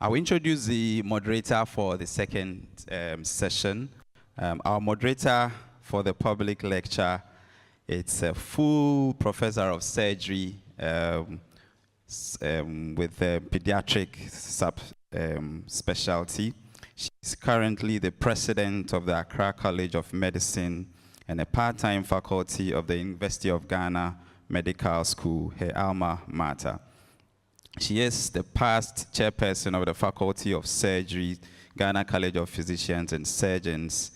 I will introduce the moderator for the second session. Our moderator for the public lecture, it's a full professor of surgery with a pediatric specialty. She's currently the president of the Accra College of Medicine and a part-time faculty of the University of Ghana Medical School, her alma mater. She is the past chairperson of the Faculty of Surgery, Ghana College of Physicians and Surgeons,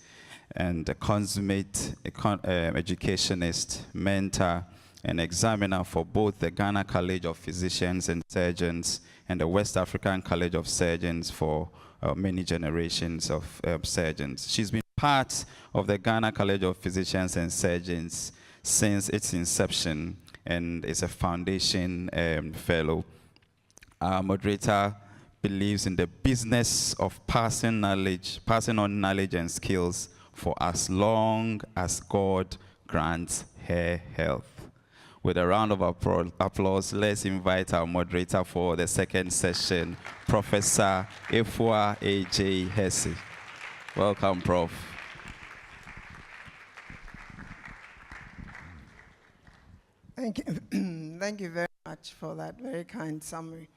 and a consummate educationist, mentor, and examiner for both the Ghana College of Physicians and Surgeons and the West African College of Surgeons for many generations of surgeons. She's been part of the Ghana College of Physicians and Surgeons since its inception and is a foundation fellow. Our moderator believes in the business of passing on knowledge and skills for as long as God grants her health. With a round of applause, let's invite our moderator for the second session, Professor Efua A.J. Hesse. Welcome, Prof. Thank you. Thank you very much for that very kind summary.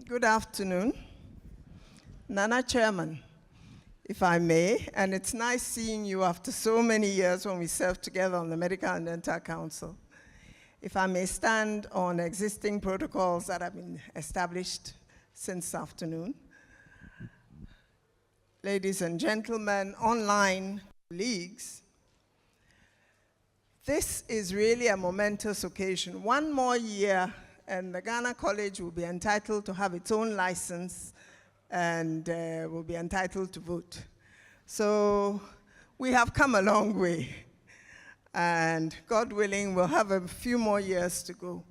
Good afternoon. Nana Chairman, if I may, and it's nice seeing you after so many years when we served together on the Medical and Dental Council. If I may stand on existing protocols that have been established since afternoon. Ladies and gentlemen, online colleagues, this is really a momentous occasion. One more year and the Ghana College will be entitled to have its own license and will be entitled to vote. So we have come a long way. And God willing, we'll have a few more years to go.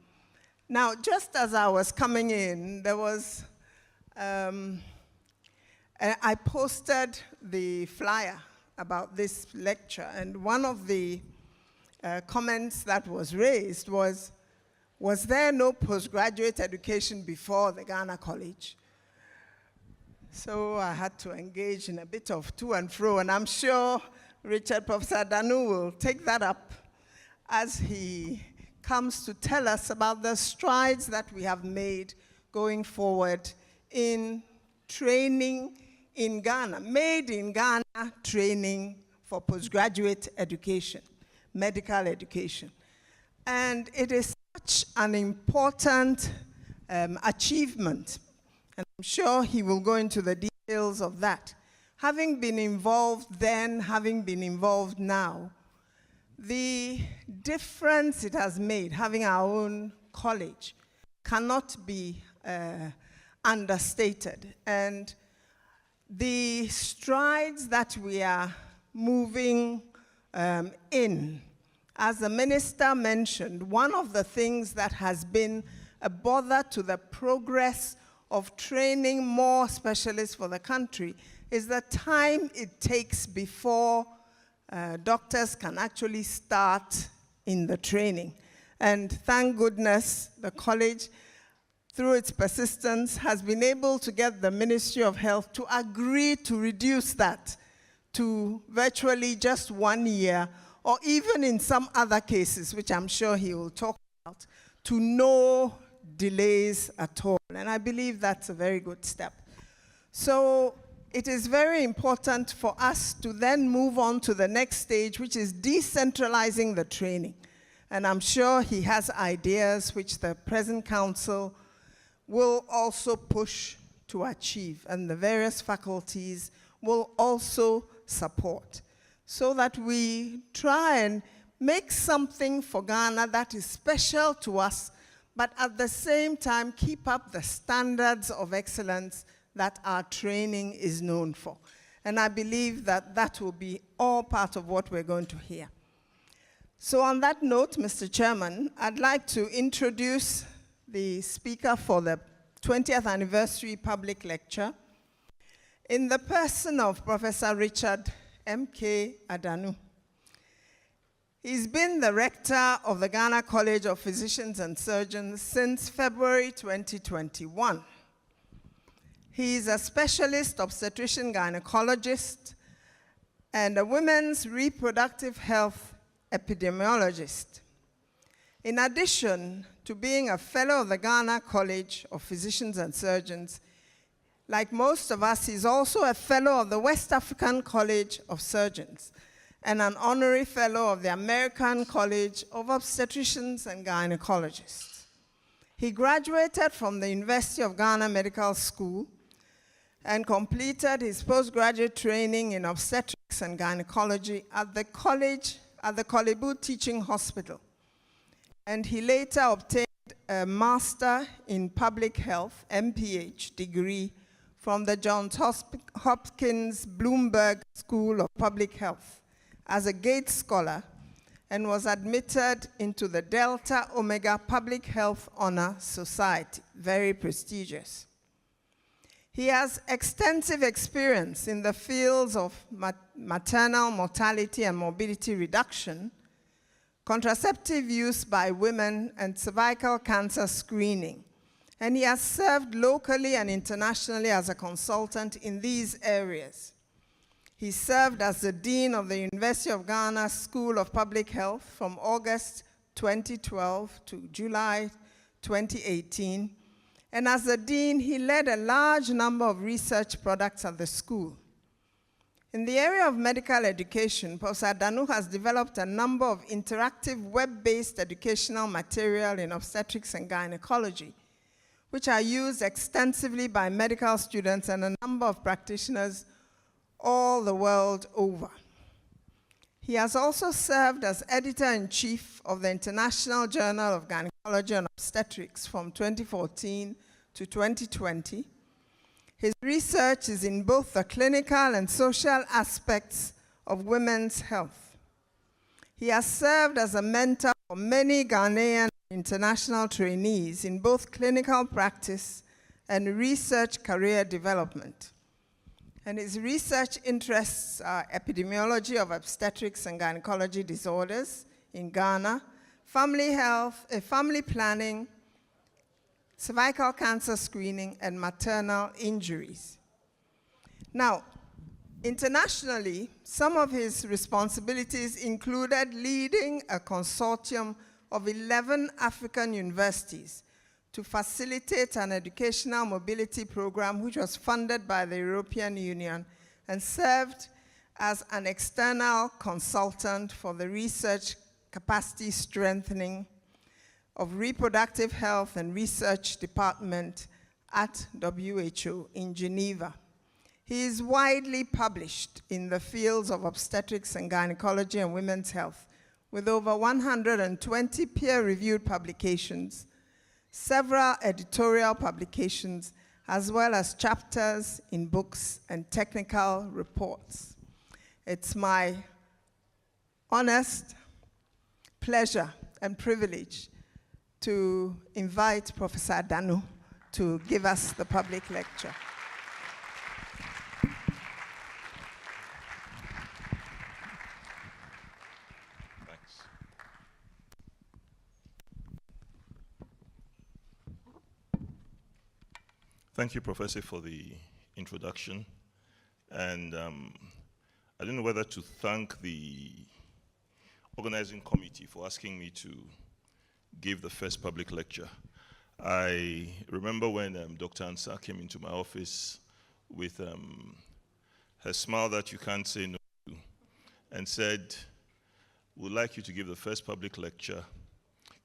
Now, just as I was coming in, there was, I posted the flyer about this lecture, and one of the comments that was raised was there no postgraduate education before the Ghana College? So I had to engage in a bit of to and fro, and I'm sure Professor Adanu will take that up as he comes to tell us about the strides that we have made going forward in training in Ghana, made in Ghana training for postgraduate education, medical education. And it is such an important achievement, and I'm sure he will go into the details of that. Having been involved then, having been involved now, the difference it has made, having our own college, cannot be understated. And the strides that we are moving in, as the minister mentioned, one of the things that has been a bother to the progress of training more specialists for the country is the time it takes before doctors can actually start in the training. And thank goodness the college, through its persistence, has been able to get the Ministry of Health to agree to reduce that to virtually just 1 year, or even in some other cases, which I'm sure he will talk about, to no delays at all. And I believe that's a very good step. So it is very important for us to then move on to the next stage, which is decentralizing the training. And I'm sure he has ideas which the present council will also push to achieve, and the various faculties will also support, so that we try and make something for Ghana that is special to us, but at the same time keep up the standards of excellence that our training is known for. And I believe that that will be all part of what we're going to hear. So on that note, Mr. Chairman, I'd like to introduce the speaker for the 20th anniversary public lecture in the person of Professor Richard M.K. Adanu. He's been the rector of the Ghana College of Physicians and Surgeons since February 2021. He is a specialist obstetrician gynecologist and a women's reproductive health epidemiologist. In addition to being a fellow of the Ghana College of Physicians and Surgeons, like most of us, he's also a fellow of the West African College of Surgeons and an honorary fellow of the American College of Obstetricians and Gynecologists. He graduated from the University of Ghana Medical School and completed his postgraduate training in obstetrics and gynecology at the Kolebu Teaching Hospital. And he later obtained a Master in Public Health, MPH degree from the Johns Hopkins Bloomberg School of Public Health as a Gates Scholar, and was admitted into the Delta Omega Public Health Honor Society, very prestigious. He has extensive experience in the fields of maternal mortality and morbidity reduction, contraceptive use by women, and cervical cancer screening. And he has served locally and internationally as a consultant in these areas. He served as the Dean of the University of Ghana School of Public Health from August 2012 to July 2018. And as the Dean, he led a large number of research products at the school. In the area of medical education, Prof. Adanu has developed a number of interactive web-based educational material in obstetrics and gynecology, which are used extensively by medical students and a number of practitioners all the world over. He has also served as editor-in-chief of the International Journal of Gynecology and Obstetrics from 2014 to 2020. His research is in both the clinical and social aspects of women's health. He has served as a mentor for many Ghanaian international trainees in both clinical practice and research career development. And his research interests are epidemiology of obstetrics and gynecology disorders in Ghana, family health, family planning, cervical cancer screening, and maternal injuries. Now, internationally, some of his responsibilities included leading a consortium of 11 African universities to facilitate an educational mobility program which was funded by the European Union and served as an external consultant for the research capacity strengthening of reproductive health and research department at WHO in Geneva. He is widely published in the fields of obstetrics and gynecology and women's health, with over 120 peer-reviewed publications, several editorial publications, as well as chapters in books and technical reports. It's my honest pleasure and privilege to invite Professor Adanu to give us the public lecture. Thanks. Thank you, Professor, for the introduction. And I don't know whether to thank the organizing committee for asking me to give the first public lecture. I remember when Dr. Ansah came into my office with her smile that you can't say no to, and said, "We'd like you to give the first public lecture.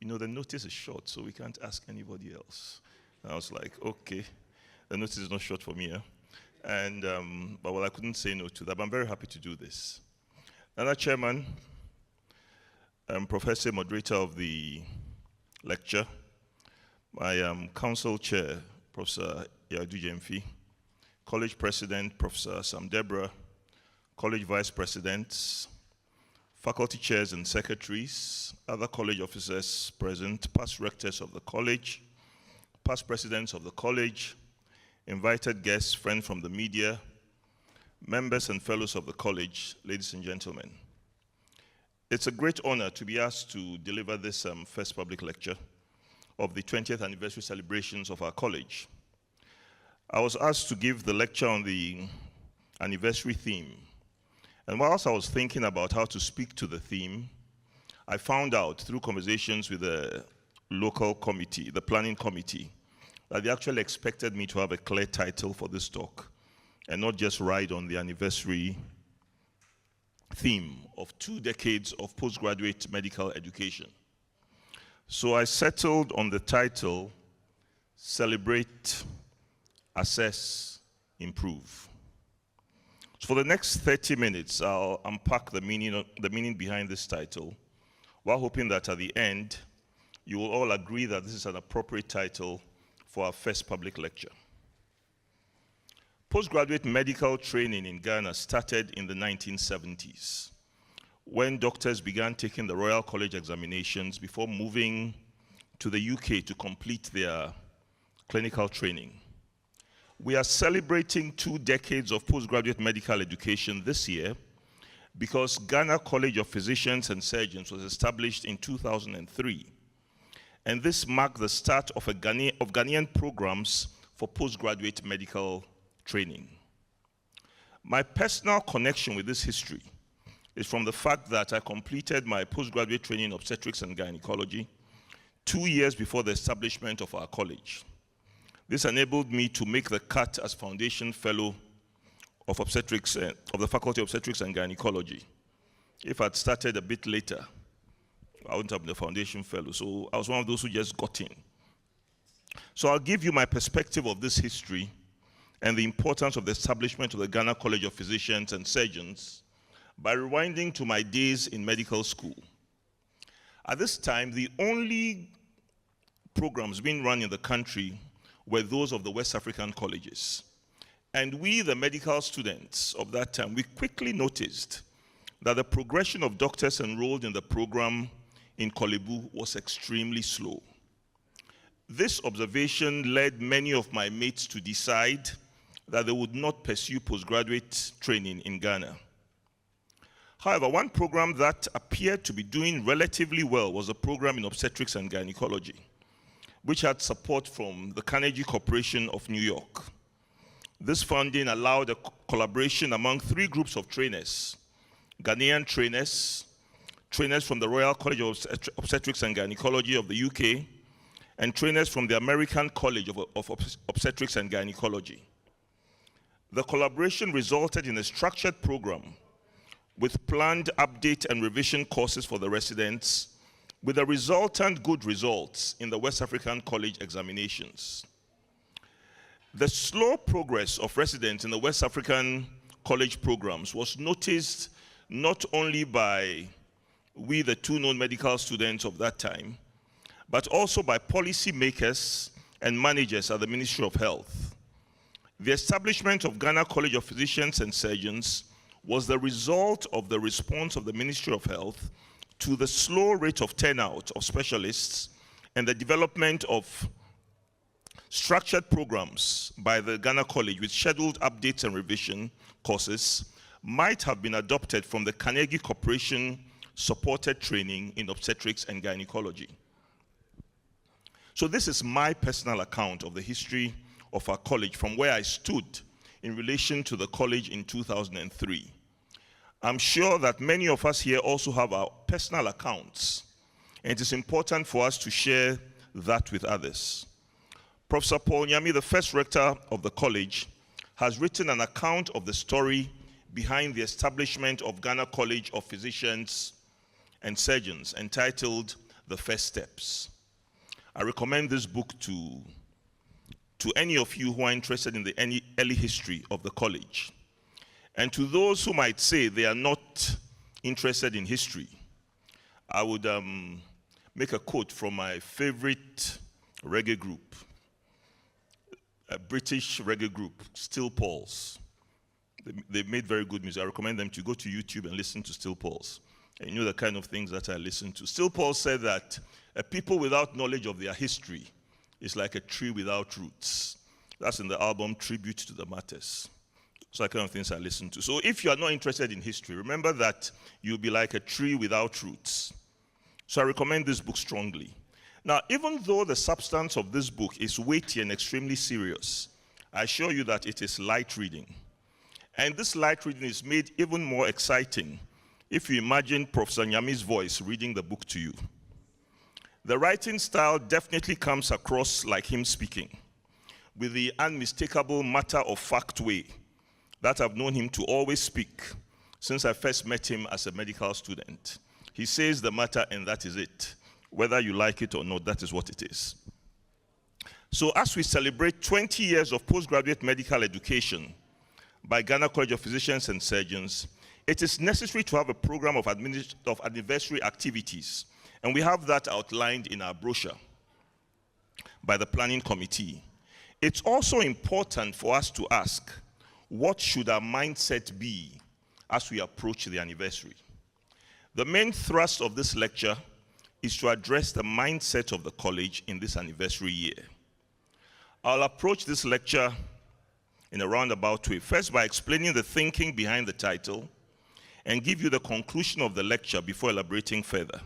You know, the notice is short, so we can't ask anybody else." And I was like, okay, the notice is not short for me, huh? And, but well, I couldn't say no to that, but I'm very happy to do this. Another chairman, professor, moderator of the lecture, my council chair, Professor Yadu Jemfi, college president, Professor Sam Deborah, college vice presidents, faculty chairs and secretaries, other college officers present, past rectors of the college, past presidents of the college, invited guests, friends from the media, members and fellows of the college, ladies and gentlemen. It's a great honor to be asked to deliver this first public lecture of the 20th anniversary celebrations of our college. I was asked to give the lecture on the anniversary theme. And whilst I was thinking about how to speak to the theme, I found out through conversations with the local committee, the planning committee, that they actually expected me to have a clear title for this talk and not just ride on the anniversary theme of 2 decades of postgraduate medical education. So I settled on the title, Celebrate, Assess, Improve. So for the next 30 minutes, I'll unpack the meaning behind this title, while hoping that at the end, you will all agree that this is an appropriate title for our first public lecture. Postgraduate medical training in Ghana started in the 1970s, when doctors began taking the Royal College examinations before moving to the UK to complete their clinical training. We are celebrating 2 decades of postgraduate medical education this year because Ghana College of Physicians and Surgeons was established in 2003. And this marked the start of Ghanaian programs for postgraduate medical training. My personal connection with this history is from the fact that I completed my postgraduate training in obstetrics and gynecology 2 years before the establishment of our college. This enabled me to make the cut as Foundation Fellow of Obstetrics, of the Faculty of Obstetrics and Gynecology. If I'd started a bit later, I wouldn't have been a Foundation Fellow, so I was one of those who just got in. So I'll give you my perspective of this history and the importance of the establishment of the Ghana College of Physicians and Surgeons by rewinding to my days in medical school. At this time, the only programs being run in the country were those of the West African colleges. And we, the medical students of that time, we quickly noticed that the progression of doctors enrolled in the program in Kolebu was extremely slow. This observation led many of my mates to decide that they would not pursue postgraduate training in Ghana. However, one program that appeared to be doing relatively well was a program in obstetrics and gynecology, which had support from the Carnegie Corporation of New York. This funding allowed a collaboration among 3 groups of trainers: Ghanaian trainers, trainers from the Royal College of Obstetrics and Gynecology of the UK, and trainers from the American College of Obstetrics and Gynecology. The collaboration resulted in a structured program with planned update and revision courses for the residents, with the resultant good results in the West African College examinations. The slow progress of residents in the West African College programs was noticed not only by we, the 2 known medical students of that time, but also by policy makers and managers at the Ministry of Health. The establishment of Ghana College of Physicians and Surgeons was the result of the response of the Ministry of Health to the slow rate of turnout of specialists and the development of structured programs by the Ghana College with scheduled updates and revision courses might have been adopted from the Carnegie Corporation supported training in obstetrics and gynecology. So this is my personal account of the history of our college from where I stood in relation to the college in 2003. I'm sure that many of us here also have our personal accounts, and it is important for us to share that with others. Professor Paul Nyami, the first rector of the college, has written an account of the story behind the establishment of Ghana College of Physicians and Surgeons, entitled The First Steps. I recommend this book to any of you who are interested in the early history of the college. And to those who might say they are not interested in history, I would make a quote from my favorite reggae group, a British reggae group, Still Pauls. They made very good music. I recommend them to go to YouTube and listen to Still Pauls. And you know the kind of things that I listen to. Still Paul said that a people without knowledge of their history is like a tree without roots. That's in the album Tribute to the Martyrs. So that kind of things I listen to. So if you are not interested in history, remember that you'll be like a tree without roots. So I recommend this book strongly. Now, even though the substance of this book is weighty and extremely serious, I assure you that it is light reading. And this light reading is made even more exciting if you imagine Professor Nyami's voice reading the book to you. The writing style definitely comes across like him speaking, with the unmistakable matter-of-fact way that I've known him to always speak since I first met him as a medical student. He says the matter and that is it. Whether you like it or not, that is what it is. So as we celebrate 20 years of postgraduate medical education by Ghana College of Physicians and Surgeons, it is necessary to have a program of anniversary activities, and we have that outlined in our brochure by the planning committee. It's also important for us to ask, what should our mindset be as we approach the anniversary? The main thrust of this lecture is to address the mindset of the college in this anniversary year. I'll approach this lecture in a roundabout way, first by explaining the thinking behind the title and give you the conclusion of the lecture before elaborating further.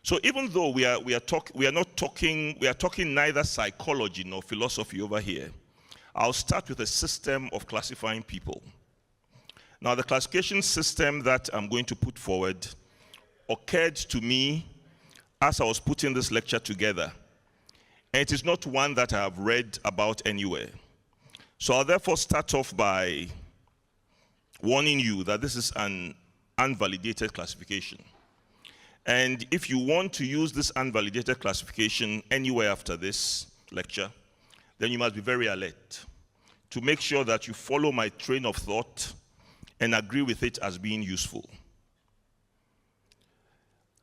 So even though we are talking neither psychology nor philosophy over here, I'll start with a system of classifying people. Now, the classification system that I'm going to put forward occurred to me as I was putting this lecture together. And it is not one that I have read about anywhere. So I'll therefore start off by warning you that this is an unvalidated classification. And if you want to use this unvalidated classification anywhere after this lecture, then you must be very alert to make sure that you follow my train of thought and agree with it as being useful.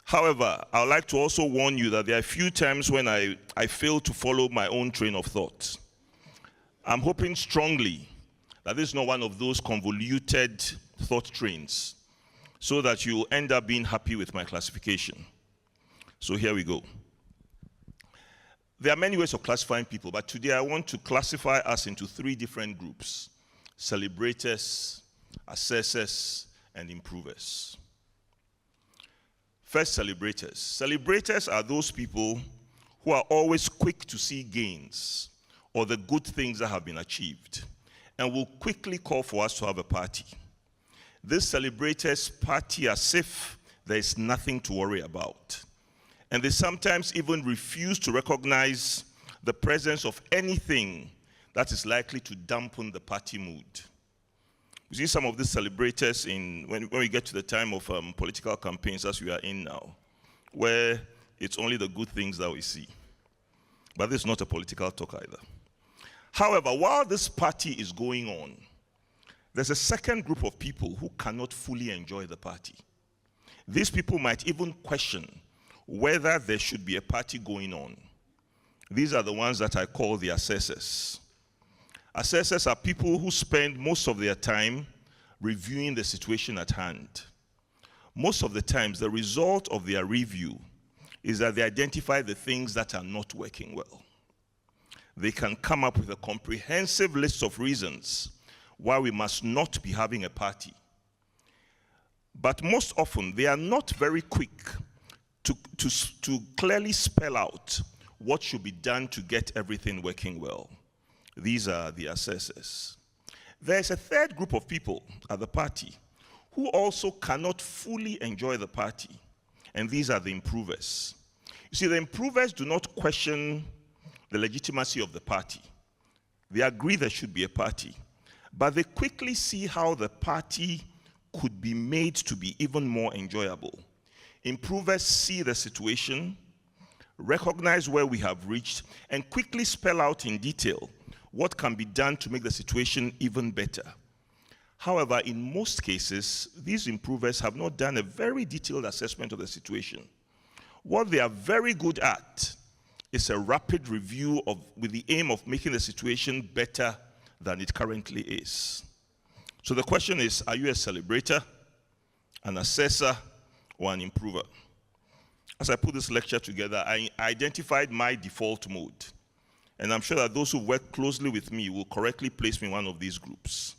However, I would like to also warn you that there are a few times when I fail to follow my own train of thought. I'm hoping strongly that this is not one of those convoluted thought trains, so that you'll end up being happy with my classification. So here we go. There are many ways of classifying people, but today I want to classify us into 3 different groups: celebrators, assessors, and improvers. First, celebrators. Celebrators are those people who are always quick to see gains or the good things that have been achieved and will quickly call for us to have a party. These celebrators party as if there is nothing to worry about. And they sometimes even refuse to recognize the presence of anything that is likely to dampen the party mood. You see some of these celebrators when we get to the time of political campaigns, as we are in now, where it's only the good things that we see. But this is not a political talk either. However, while this party is going on, there's a second group of people who cannot fully enjoy the party. These people might even question whether there should be a party going on. These are the ones that I call the assessors. Assessors are people who spend most of their time reviewing the situation at hand. Most of the times, the result of their review is that they identify the things that are not working well. They can come up with a comprehensive list of reasons why we must not be having a party. But most often, they are not very quick to clearly spell out what should be done to get everything working well. These are the assessors. There's a third group of people at the party who also cannot fully enjoy the party, and these are the improvers. You see, the improvers do not question the legitimacy of the party. They agree there should be a party, but they quickly see how the party could be made to be even more enjoyable. Improvers see the situation, recognize where we have reached, and quickly spell out in detail what can be done to make the situation even better. However, in most cases, these improvers have not done a very detailed assessment of the situation. What they are very good at is a rapid review with the aim of making the situation better than it currently is. So the question is, are you a celebrator, an assessor, or an improver? As I put this lecture together, I identified my default mode. And I'm sure that those who work closely with me will correctly place me in one of these groups.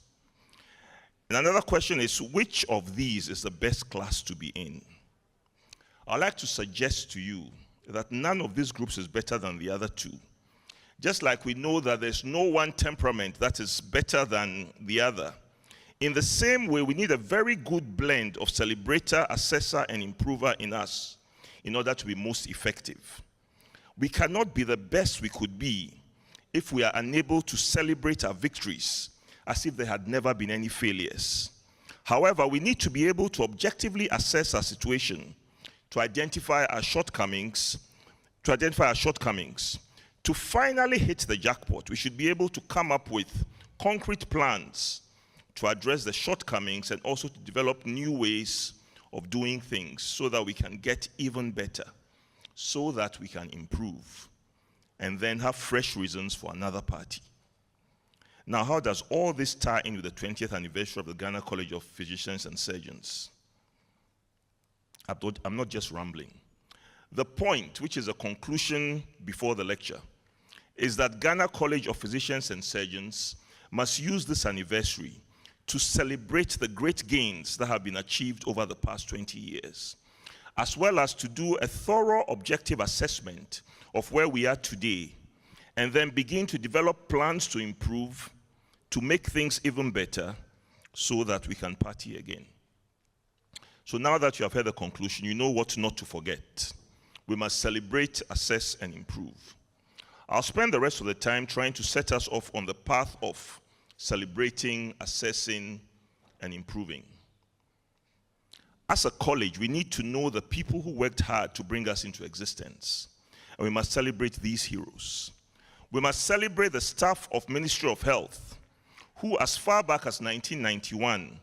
And another question is, which of these is the best class to be in? I'd like to suggest to you that none of these groups is better than the other two. Just like we know that there's no one temperament that is better than the other, in the same way, we need a very good blend of celebrator, assessor, and improver in us in order to be most effective. We cannot be the best we could be if we are unable to celebrate our victories as if there had never been any failures. However, we need to be able to objectively assess our situation, to identify our shortcomings. To finally hit the jackpot, we should be able to come up with concrete plans to address the shortcomings and also to develop new ways of doing things so that we can get even better, so that we can improve, and then have fresh reasons for another party. Now, how does all this tie in with the 20th anniversary of the Ghana College of Physicians and Surgeons? I'm not just rambling. The point, which is a conclusion before the lecture, is that Ghana College of Physicians and Surgeons must use this anniversary to celebrate the great gains that have been achieved over the past 20 years, as well as to do a thorough objective assessment of where we are today, and then begin to develop plans to improve, to make things even better, so that we can party again. So now that you have heard the conclusion, you know what not to forget. We must celebrate, assess, and improve. I'll spend the rest of the time trying to set us off on the path of celebrating, assessing, and improving. As a college, we need to know the people who worked hard to bring us into existence, and we must celebrate these heroes. We must celebrate the staff of Ministry of Health, who as far back as 1991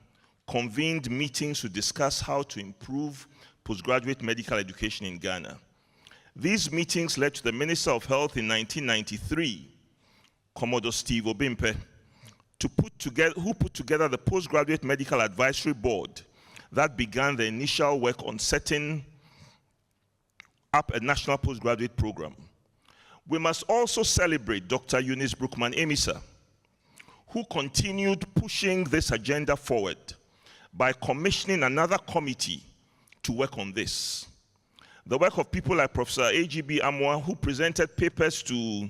convened meetings to discuss how to improve postgraduate medical education in Ghana. These meetings led to the Minister of Health in 1993, Commodore Steve Obimpe, who put together the Postgraduate Medical Advisory Board that began the initial work on setting up a national postgraduate program. We must also celebrate Dr. Eunice Brookman-Amisa, who continued pushing this agenda forward by commissioning another committee to work on this. The work of people like Professor A.G.B. Amwa, who presented papers to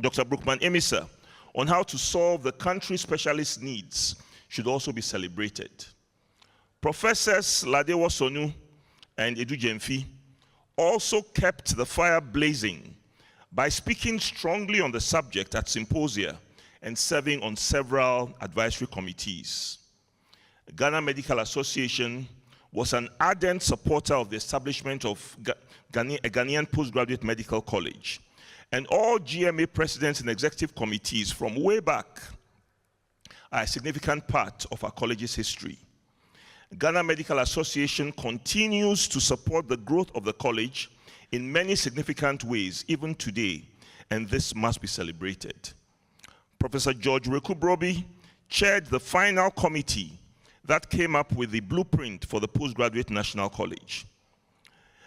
Dr. Brookman-Amisa on how to solve the country's specialist needs, should also be celebrated. Professors Ladewo Sonu and Edu Jemfi also kept the fire blazing by speaking strongly on the subject at symposia and serving on several advisory committees. Ghana Medical Association was an ardent supporter of the establishment of a Ghanaian postgraduate medical college, and all GMA presidents and executive committees from way back are a significant part of our college's history. Ghana Medical Association continues to support the growth of the college in many significant ways, even today, and this must be celebrated. Professor George Rekubrobi chaired the final committee that came up with the blueprint for the Postgraduate National College.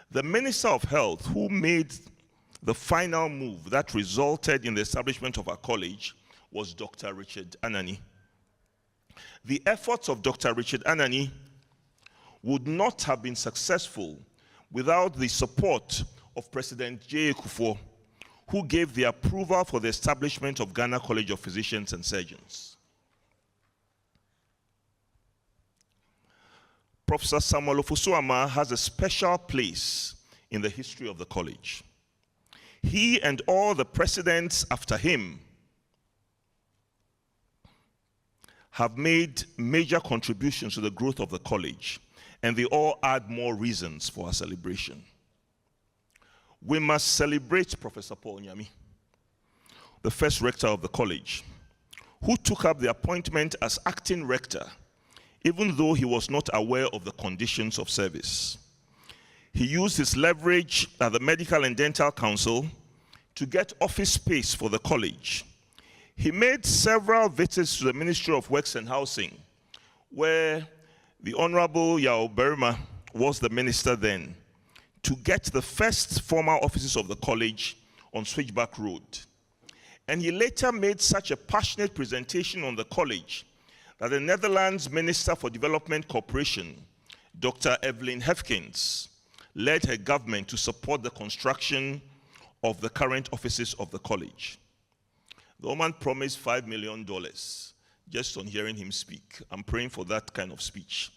The Minister of Health, who made the final move that resulted in the establishment of our college, was Dr. Richard Anani. The efforts of Dr. Richard Anani would not have been successful without the support of President J. Kufuor, who gave the approval for the establishment of Ghana College of Physicians and Surgeons. Professor Samuel Ofosuama has a special place in the history of the college. He and all the presidents after him have made major contributions to the growth of the college, and they all add more reasons for our celebration. We must celebrate Professor Paul Nyami, the first rector of the college, who took up the appointment as acting rector, even though he was not aware of the conditions of service. He used his leverage at the Medical and Dental Council to get office space for the college. He made several visits to the Ministry of Works and Housing, where the Honorable Yao Berima was the minister then, to get the first formal offices of the college on Switchback Road. And he later made such a passionate presentation on the college that the Netherlands Minister for Development Cooperation, Dr. Evelyn Hefkins, led her government to support the construction of the current offices of the college. The woman promised $5 million just on hearing him speak. I'm praying for that kind of speech.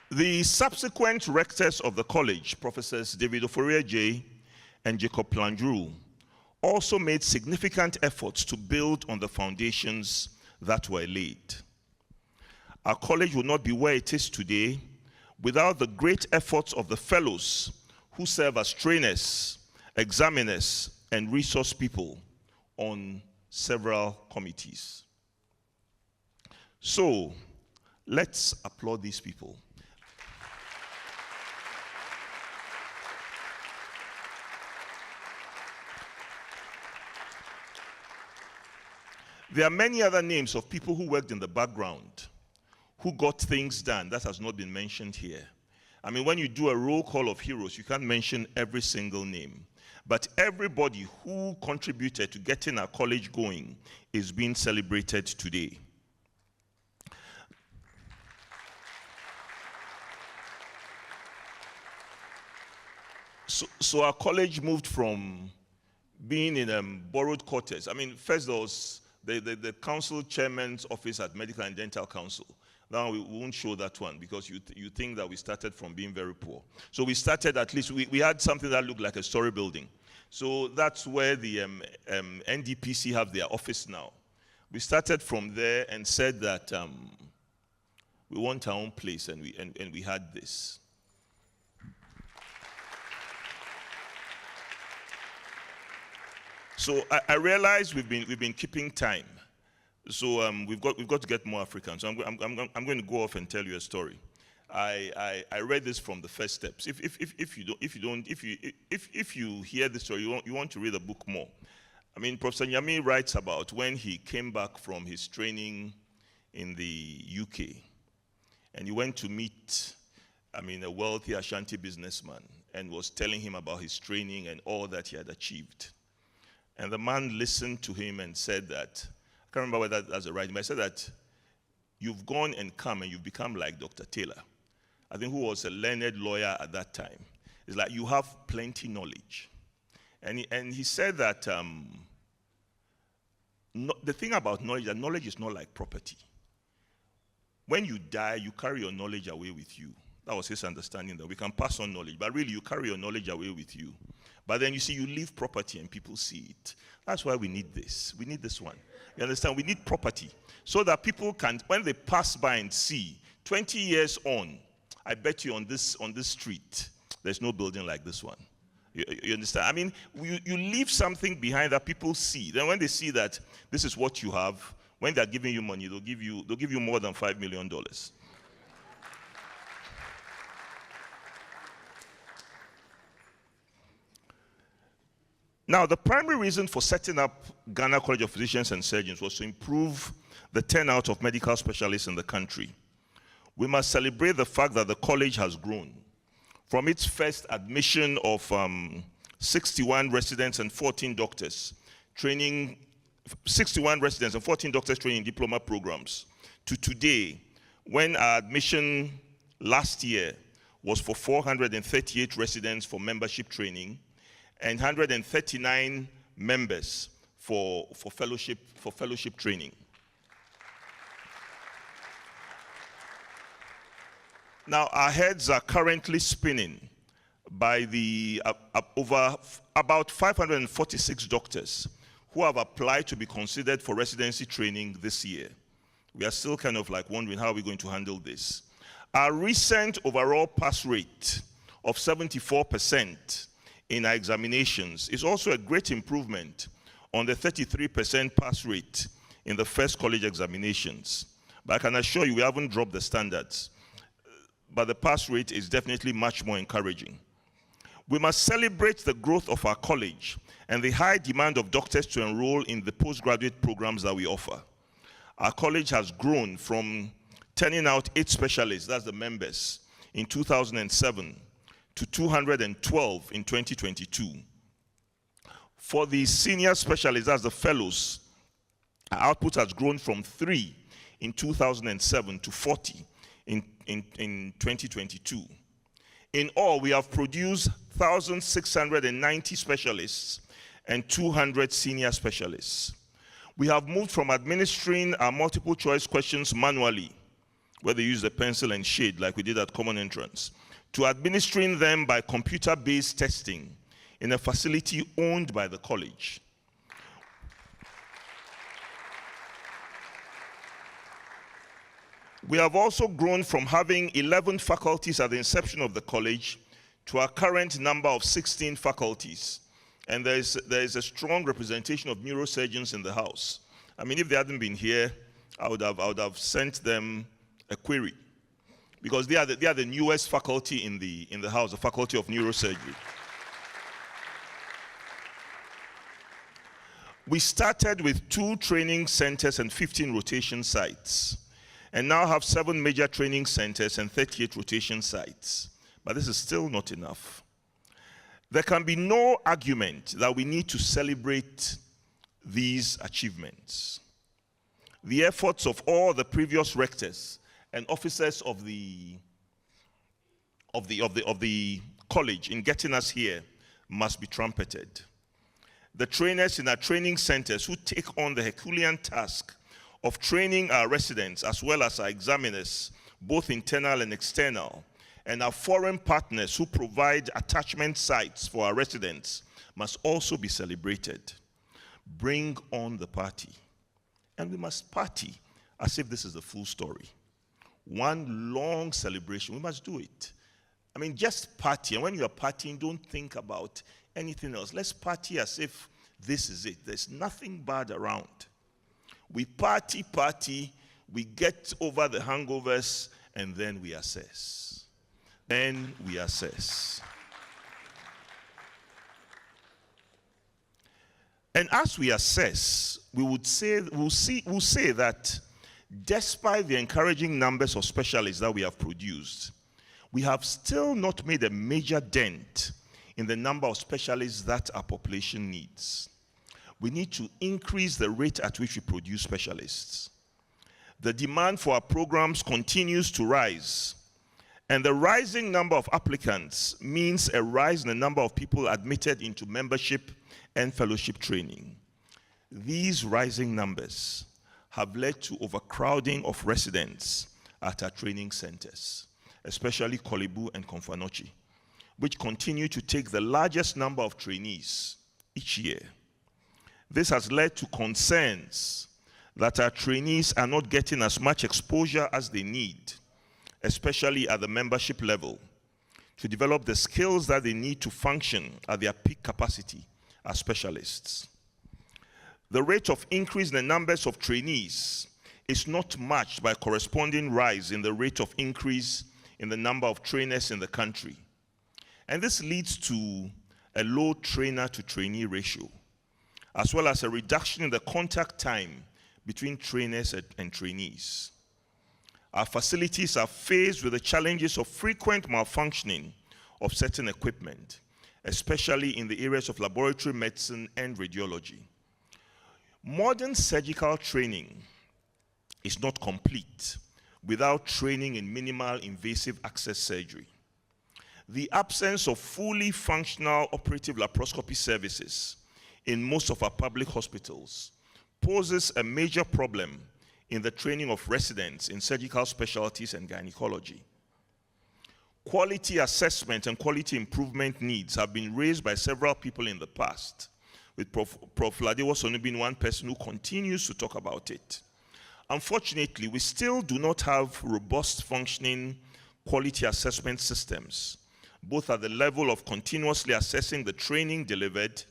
The subsequent rectors of the college, Professors David Oforiaje and Jacob Planjuru, also made significant efforts to build on the foundations that were laid. Our college would not be where it is today without the great efforts of the fellows who serve as trainers, examiners, and resource people on several committees. So, let's applaud these people. There are many other names of people who worked in the background, who got things done. That has not been mentioned here. I mean, when you do a roll call of heroes, you can't mention every single name. But everybody who contributed to getting our college going is being celebrated today. So our college moved from being in borrowed quarters. I mean, first there was the council chairman's office at Medical and Dental Council. Now we won't show that one because you think that we started from being very poor. So we started, at least we had something that looked like a story building. So that's where the NDPC have their office now. We started from there and said that we want our own place, and we had this. So I realize we've been keeping time. So we've got to get more Africans. So I'm going to go off and tell you a story. I read this from the first steps. If you hear this story, you want to read the book more. I mean, Professor Nyami writes about when he came back from his training in the UK, and he went to meet, a wealthy Ashanti businessman, and was telling him about his training and all that he had achieved. And the man listened to him and said that, I can't remember whether that's the right name, but I said that you've gone and come and you've become like Dr. Taylor, I think, who was a learned lawyer at that time. It's like you have plenty knowledge. And he said that the thing about knowledge, that knowledge is not like property. When you die, you carry your knowledge away with you. That was his understanding, that we can pass on knowledge, but really you carry your knowledge away with you. But then you see, you leave property and people see it. That's why we need this. We need this one. You understand? We need property so that people can, when they pass by and see, 20 years on, I bet you on this street, there's no building like this one. You understand? I mean, you leave something behind that people see. Then when they see that this is what you have, when they're giving you money, they'll give you more than $5 million. Now, the primary reason for setting up Ghana College of Physicians and Surgeons was to improve the turnout of medical specialists in the country. We must celebrate the fact that the college has grown. From its first admission of 61 residents and 14 doctors training, 61 residents and 14 doctors training diploma programs, to today, when our admission last year was for 438 residents for membership training, and 139 members for fellowship training. Now, our heads are currently spinning by the about 546 doctors who have applied to be considered for residency training this year. We are still kind of like wondering how are we going to handle this. Our recent overall pass rate of 74% in our examinations is also a great improvement on the 33% pass rate in the first college examinations. But I can assure you we haven't dropped the standards. But the pass rate is definitely much more encouraging. We must celebrate the growth of our college and the high demand of doctors to enroll in the postgraduate programs that we offer. Our college has grown from turning out 8 specialists, that's the members, in 2007, to 212 in 2022. For the senior specialists, as the fellows, our output has grown from 3 in 2007 to 40 in in 2022. In all, we have produced 1,690 specialists and 200 senior specialists. We have moved from administering our multiple choice questions manually, where they use the pencil and shade like we did at Common Entrance, to administering them by computer-based testing in a facility owned by the college. We have also grown from having 11 faculties at the inception of the college to our current number of 16 faculties. And there is a strong representation of neurosurgeons in the house. I mean, if they hadn't been here, I would have sent them a query, because they are the newest faculty in the house, the Faculty of Neurosurgery. We started with 2 training centers and 15 rotation sites, and now have 7 major training centers and 38 rotation sites. But this is still not enough. There can be no argument that we need to celebrate these achievements. The efforts of all the previous rectors and officers of the college in getting us here must be trumpeted. The trainers in our training centers who take on the Herculean task of training our residents as well as our examiners, both internal and external, and our foreign partners who provide attachment sites for our residents must also be celebrated. Bring on the party. And we must party as if this is the full story. One long celebration, we must do it. I mean, just party. And when you are partying, don't think about anything else. Let's party as if this is it. There's nothing bad around. We party, we get over the hangovers, and then we assess. Then we assess. And as we assess, we'll say that despite the encouraging numbers of specialists that we have produced, we have still not made a major dent in the number of specialists that our population needs. We need to increase the rate at which we produce specialists. The demand for our programs continues to rise, and the rising number of applicants means a rise in the number of people admitted into membership and fellowship training. These rising numbers have led to overcrowding of residents at our training centers, especially Kolebu and Komfanochi, which continue to take the largest number of trainees each year. This has led to concerns that our trainees are not getting as much exposure as they need, especially at the membership level, to develop the skills that they need to function at their peak capacity as specialists. The rate of increase in the numbers of trainees is not matched by a corresponding rise in the rate of increase in the number of trainers in the country. And this leads to a low trainer to trainee ratio, as well as a reduction in the contact time between trainers and trainees. Our facilities are faced with the challenges of frequent malfunctioning of certain equipment, especially in the areas of laboratory medicine and radiology. Modern surgical training is not complete without training in minimal invasive access surgery. The absence of fully functional operative laparoscopy services in most of our public hospitals poses a major problem in the training of residents in surgical specialties and gynecology. Quality assessment and quality improvement needs have been raised by several people in the past, with Prof. Ladewo Sonu being one person who continues to talk about it. Unfortunately, we still do not have robust functioning quality assessment systems, both at the level of continuously assessing the training delivered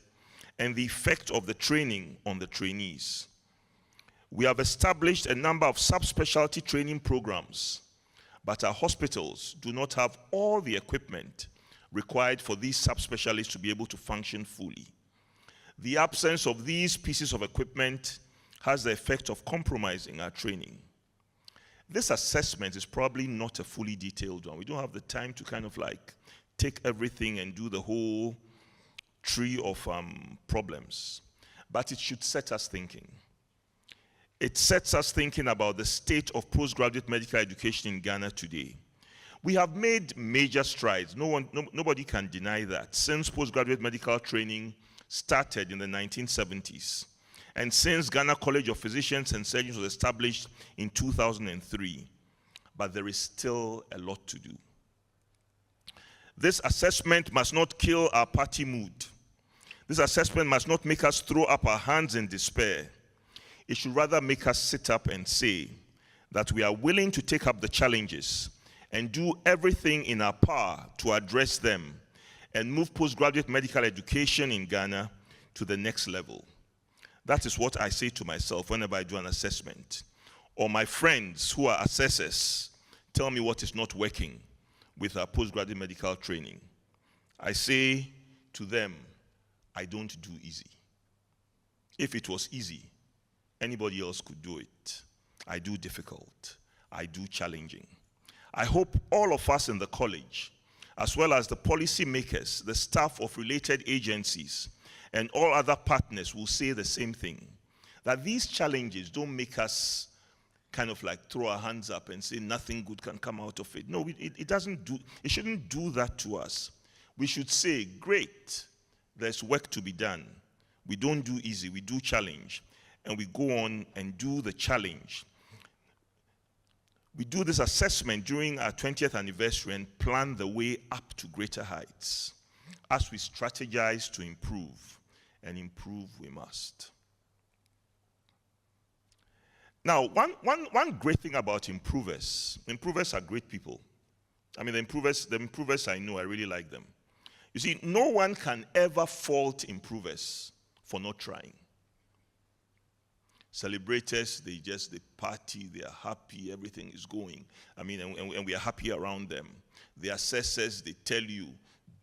and the effect of the training on the trainees. We have established a number of subspecialty training programs, but our hospitals do not have all the equipment required for these subspecialists to be able to function fully. The absence of these pieces of equipment has the effect of compromising our training. This assessment is probably not a fully detailed one. We don't have the time to kind of like take everything and do the whole tree of problems, but it should set us thinking. It sets us thinking about the state of postgraduate medical education in Ghana today. We have made major strides. Nobody can deny that. Since postgraduate medical training started in the 1970s, and since Ghana College of Physicians and Surgeons was established in 2003, but there is still a lot to do. This assessment must not kill our party mood. This assessment must not make us throw up our hands in despair. It should rather make us sit up and say that we are willing to take up the challenges and do everything in our power to address them and move postgraduate medical education in Ghana to the next level. That is what I say to myself whenever I do an assessment. Or my friends who are assessors tell me what is not working with our postgraduate medical training. I say to them, I don't do easy. If it was easy, anybody else could do it. I do difficult. I do challenging. I hope all of us in the college, as well as the policy makers, the staff of related agencies, and all other partners will say the same thing, that these challenges don't make us kind of like throw our hands up and say nothing good can come out of it. No, it shouldn't do that to us. We should say, great, there's work to be done. We don't do easy, we do challenge. And we go on and do the challenge. We do this assessment during our 20th anniversary and plan the way up to greater heights as we strategize to improve, and improve we must. Now, one great thing about improvers are great people. I mean, the improvers I know, I really like them. You see, no one can ever fault improvers for not trying. Celebrators, they party, they are happy, everything is going. I mean, and we are happy around them. The assessors, they tell you,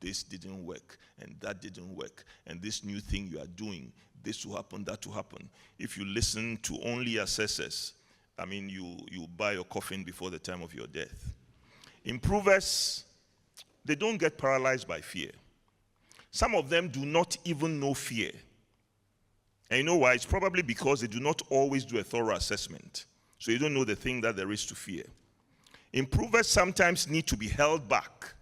this didn't work, and that didn't work, and this new thing you are doing, this will happen, that will happen. If you listen to only assessors, I mean, you buy your coffin before the time of your death. Improvers, they don't get paralyzed by fear. Some of them do not even know fear. And you know why? It's probably because they do not always do a thorough assessment. So you don't know the thing that there is to fear. Improvers sometimes need to be held back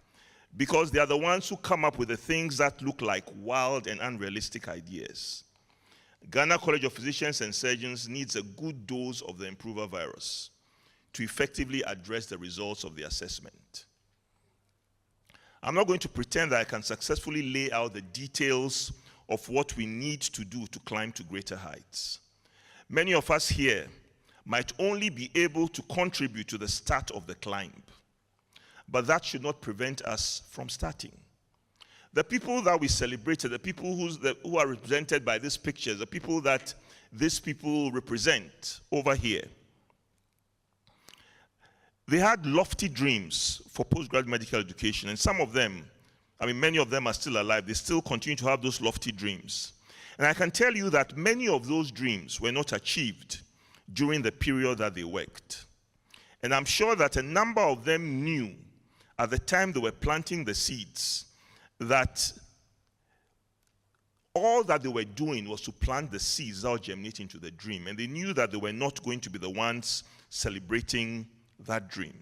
because they are the ones who come up with the things that look like wild and unrealistic ideas. Ghana College of Physicians and Surgeons needs a good dose of the improver virus to effectively address the results of the assessment. I'm not going to pretend that I can successfully lay out the details of what we need to do to climb to greater heights. Many of us here might only be able to contribute to the start of the climb, but that should not prevent us from starting. The people that we celebrated, the people who are represented by these pictures, the people that these people represent over here, they had lofty dreams for postgraduate medical education, and some of them, I mean, many of them are still alive. They still continue to have those lofty dreams. And I can tell you that many of those dreams were not achieved during the period that they worked. And I'm sure that a number of them knew at the time they were planting the seeds that all that they were doing was to plant the seeds that would germinate into the dream. And they knew that they were not going to be the ones celebrating that dream.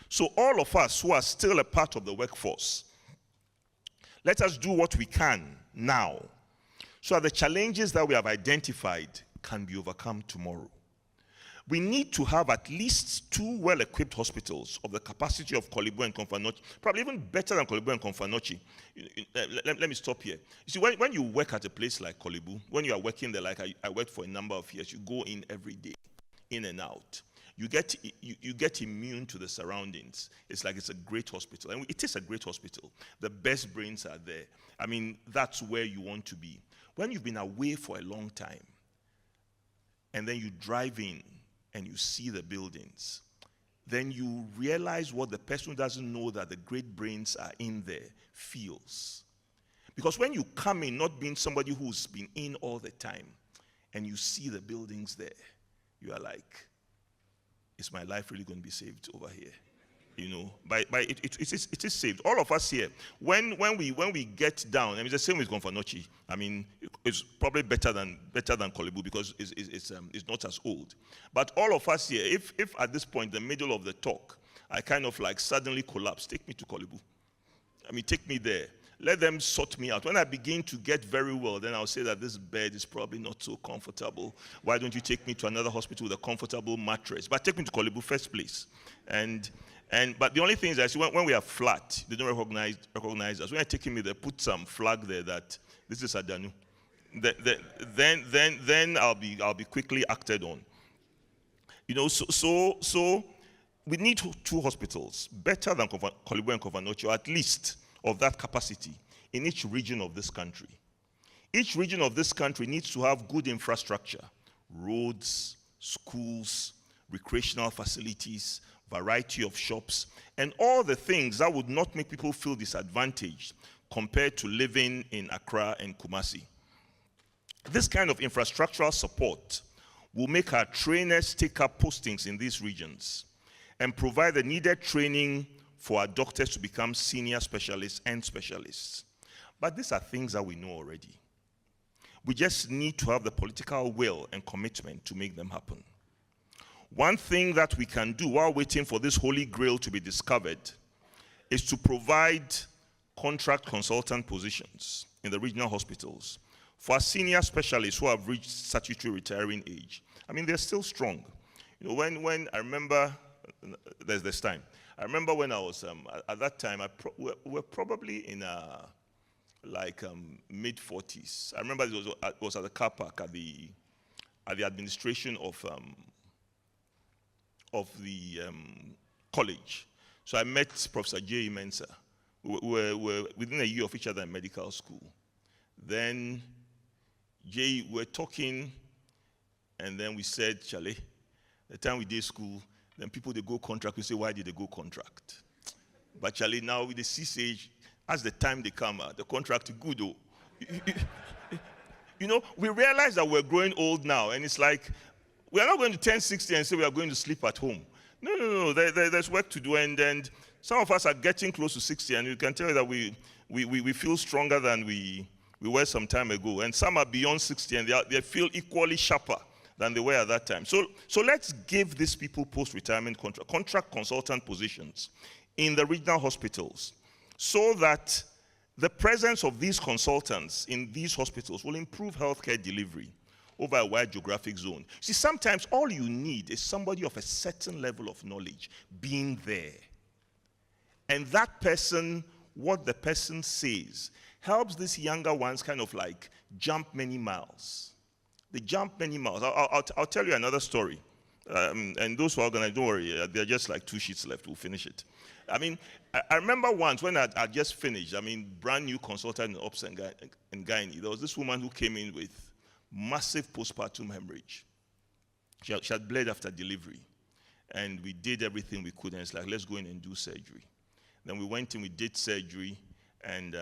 So all of us who are still a part of the workforce, let us do what we can now so that the challenges that we have identified can be overcome tomorrow. We need to have at least 2 well-equipped hospitals of the capacity of Kolibu and Komfanochi, probably even better than Kolibu and Komfanochi. Let me stop here. You see, when you work at a place like Kolibu, when you are working there, like I worked for a number of years, you go in every day, in and out. You get immune to the surroundings. It's like it's a great hospital. And it is a great hospital. The best brains are there. I mean, that's where you want to be. When you've been away for a long time, and then you drive in and you see the buildings, then you realize what the person who doesn't know that the great brains are in there feels. Because when you come in, not being somebody who's been in all the time, and you see the buildings there, you are like, is my life really going to be saved over here? You know, it is saved. All of us here, when we get down, I mean, it's the same with Komfanochi. I mean, it's probably better than Kolibu because it's not as old. But all of us here, if at this point, in the middle of the talk, I kind of like suddenly collapsed. Take me to Korle Bu. I mean, take me there. Let them sort me out. When I begin to get very well, then I'll say that this bed is probably not so comfortable. Why don't you take me to another hospital with a comfortable mattress? But take me to Korle Bu first place. But the only thing is that when we are flat, they don't recognize us. When they're taking me, they put some flag there that this is Adanu. Then I'll be quickly acted on. You know, so we need two hospitals, better than Korle Bu and Kovanochi, or at least of that capacity in each region of this country. Each region of this country needs to have good infrastructure, roads, schools, recreational facilities, variety of shops, and all the things that would not make people feel disadvantaged compared to living in Accra and Kumasi. This kind of infrastructural support will make our trainers take up postings in these regions and provide the needed training for our doctors to become senior specialists and specialists. But these are things that we know already. We just need to have the political will and commitment to make them happen. One thing that we can do while waiting for this holy grail to be discovered is to provide contract consultant positions in the regional hospitals for our senior specialists who have reached statutory retiring age. I mean, they're still strong. You know, when I remember, there's this time. I remember when I was, at that time, we were probably in mid-40s. I remember it was at the car park at the administration of the college. So I met Professor J. Mensah. We were within a year of each other in medical school. Then Jay, we were talking, and then we said, Charlie, the time we did school, then people, they go contract, we say, why did they go contract? But Charlie, now with the CSH, as the time they come out, the contract is good, though. You know, we realize that we're growing old now, and it's like, we are not going to turn 60 and say we are going to sleep at home. No. There's work to do, and some of us are getting close to 60, and you can tell that we feel stronger than we were some time ago. And some are beyond 60, and they feel equally sharper than they were at that time. So let's give these people post-retirement contract consultant positions in the regional hospitals so that the presence of these consultants in these hospitals will improve healthcare delivery over a wide geographic zone. See, sometimes all you need is somebody of a certain level of knowledge being there. And that person, what the person says, helps these younger ones kind of like jump many miles. They jump many miles. I'll tell you another story. And those who are organized, don't worry, there are just like 2 sheets left, we'll finish it. I mean, I remember once when I just finished, brand new consultant in Ops and Gynae, there was this woman who came in with massive postpartum hemorrhage. She had bled after delivery. And we did everything we could, and it's like, let's go in and do surgery. Then we went in, we did surgery, and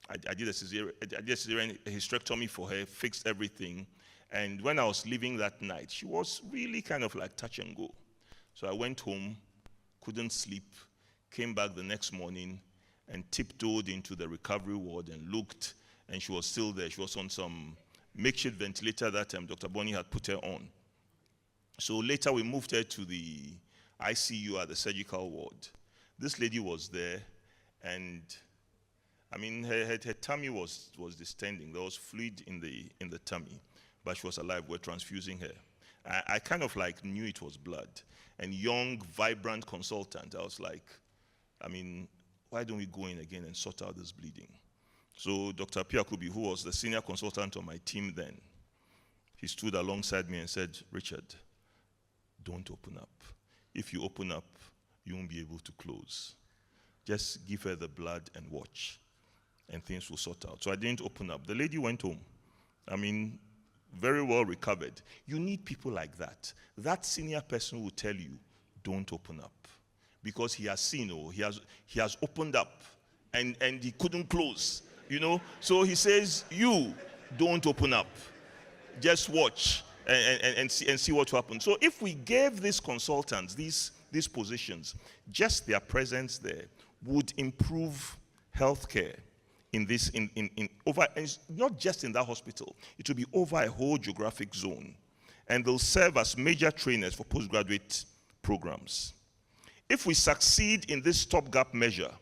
I did a cesarean hysterectomy for her, fixed everything. And when I was leaving that night, she was really kind of like touch and go. So I went home, couldn't sleep, came back the next morning, and tiptoed into the recovery ward and looked, and she was still there. She was on some makeshift ventilator that time. Dr. Bonnie had put her on. So later we moved her to the ICU at the surgical ward. This lady was there, and her tummy was distending. There was fluid in the tummy, but she was alive. We're transfusing her. I kind of like knew it was blood. And young, vibrant consultant, I was like, why don't we go in again and sort out this bleeding? So Dr. Piakubi, who was the senior consultant on my team then, he stood alongside me and said, Richard, don't open up. If you open up, you won't be able to close. Just give her the blood and watch, and things will sort out. So I didn't open up. The lady went home. Very well recovered. You need people like that. That senior person will tell you, don't open up. Because he has seen, he has opened up, and he couldn't close. So he says, you don't open up. Just watch and see what will happen. So if we gave these consultants these positions, just their presence there would improve healthcare over, and not just in that hospital. It will be over a whole geographic zone, and they'll serve as major trainers for postgraduate programs. If we succeed in this stopgap measure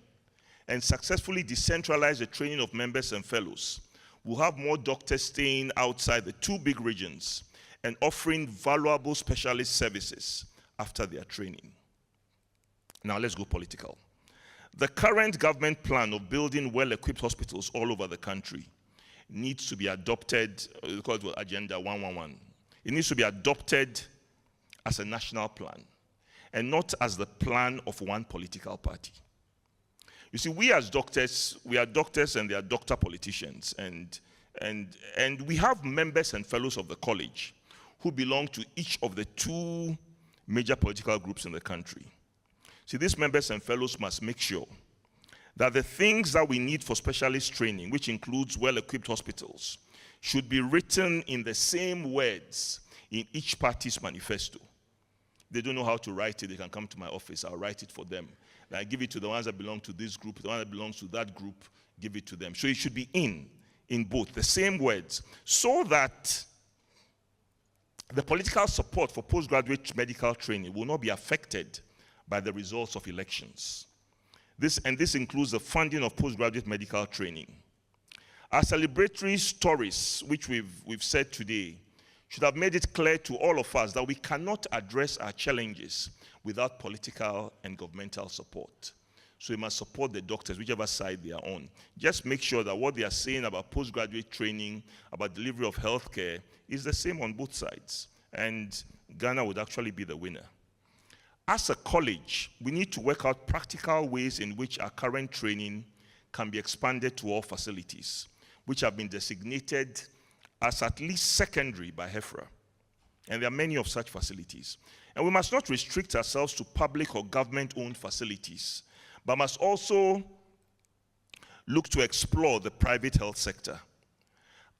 and successfully decentralize the training of members and fellows, we'll have more doctors staying outside the 2 big regions and offering valuable specialist services after their training. Now let's go political. The current government plan of building well-equipped hospitals all over the country needs to be adopted, we call it Agenda 111. It needs to be adopted as a national plan and not as the plan of one political party. You see, we as doctors, we are doctors and they are doctor politicians, and we have members and fellows of the college who belong to each of the 2 major political groups in the country. See, these members and fellows must make sure that the things that we need for specialist training, which includes well-equipped hospitals, should be written in the same words in each party's manifesto. They don't know how to write it, they can come to my office, I'll write it for them. I give it to the ones that belong to this group, the one that belongs to that group, give it to them. So it should be in both, the same words, so that the political support for postgraduate medical training will not be affected by the results of elections. This includes the funding of postgraduate medical training. Our celebratory stories, which we've said today, should have made it clear to all of us that we cannot address our challenges without political and governmental support. So we must support the doctors, whichever side they are on. Just make sure that what they are saying about postgraduate training, about delivery of healthcare, is the same on both sides. And Ghana would actually be the winner. As a college, we need to work out practical ways in which our current training can be expanded to all facilities, which have been designated as at least secondary by HEFRA. And there are many of such facilities. And we must not restrict ourselves to public or government-owned facilities, but must also look to explore the private health sector.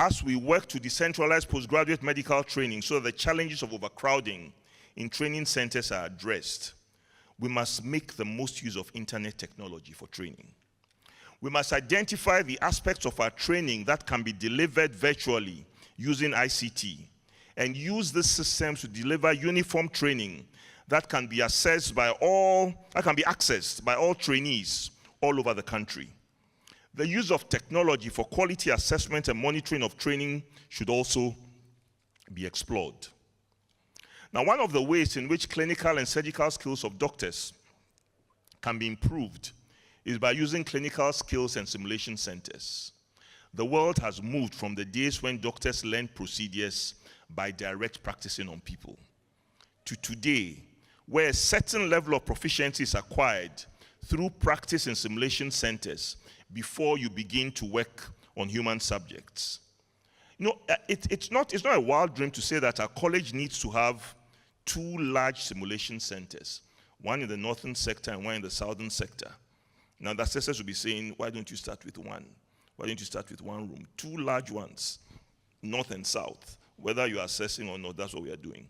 As we work to decentralize postgraduate medical training so that the challenges of overcrowding in training centers are addressed, we must make the most use of internet technology for training. We must identify the aspects of our training that can be delivered virtually using ICT and use these systems to deliver uniform training that can be accessed by all trainees all over the country. The use of technology for quality assessment and monitoring of training should also be explored. Now, one of the ways in which clinical and surgical skills of doctors can be improved is by using clinical skills and simulation centers. The world has moved from the days when doctors learned procedures by direct practicing on people to today, where a certain level of proficiency is acquired through practice in simulation centers before you begin to work on human subjects. You know, it's not a wild dream to say that our college needs to have 2 large simulation centers, one in the northern sector and one in the southern sector. Now the assessors will be saying, why don't you start with one? Why don't you start with one room? 2 large ones, north and south. Whether you're assessing or not, that's what we are doing.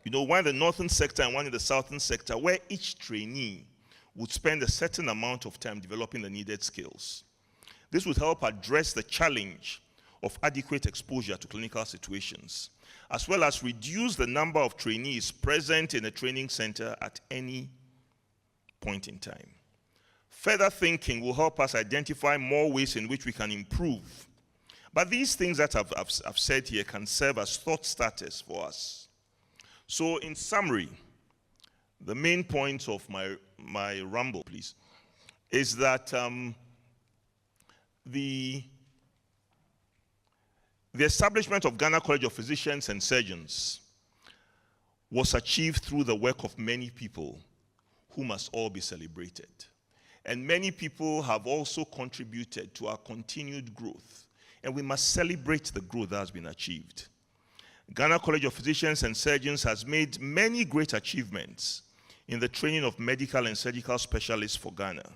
You know, one in the northern sector and one in the southern sector, where each trainee would spend a certain amount of time developing the needed skills. This would help address the challenge of adequate exposure to clinical situations, as well as reduce the number of trainees present in a training center at any point in time. Further thinking will help us identify more ways in which we can improve. But these things that I've said here can serve as thought starters for us. So in summary, the main point of my ramble, please, is that the establishment of Ghana College of Physicians and Surgeons was achieved through the work of many people who must all be celebrated. And many people have also contributed to our continued growth. And we must celebrate the growth that has been achieved. Ghana College of Physicians and Surgeons has made many great achievements in the training of medical and surgical specialists for Ghana.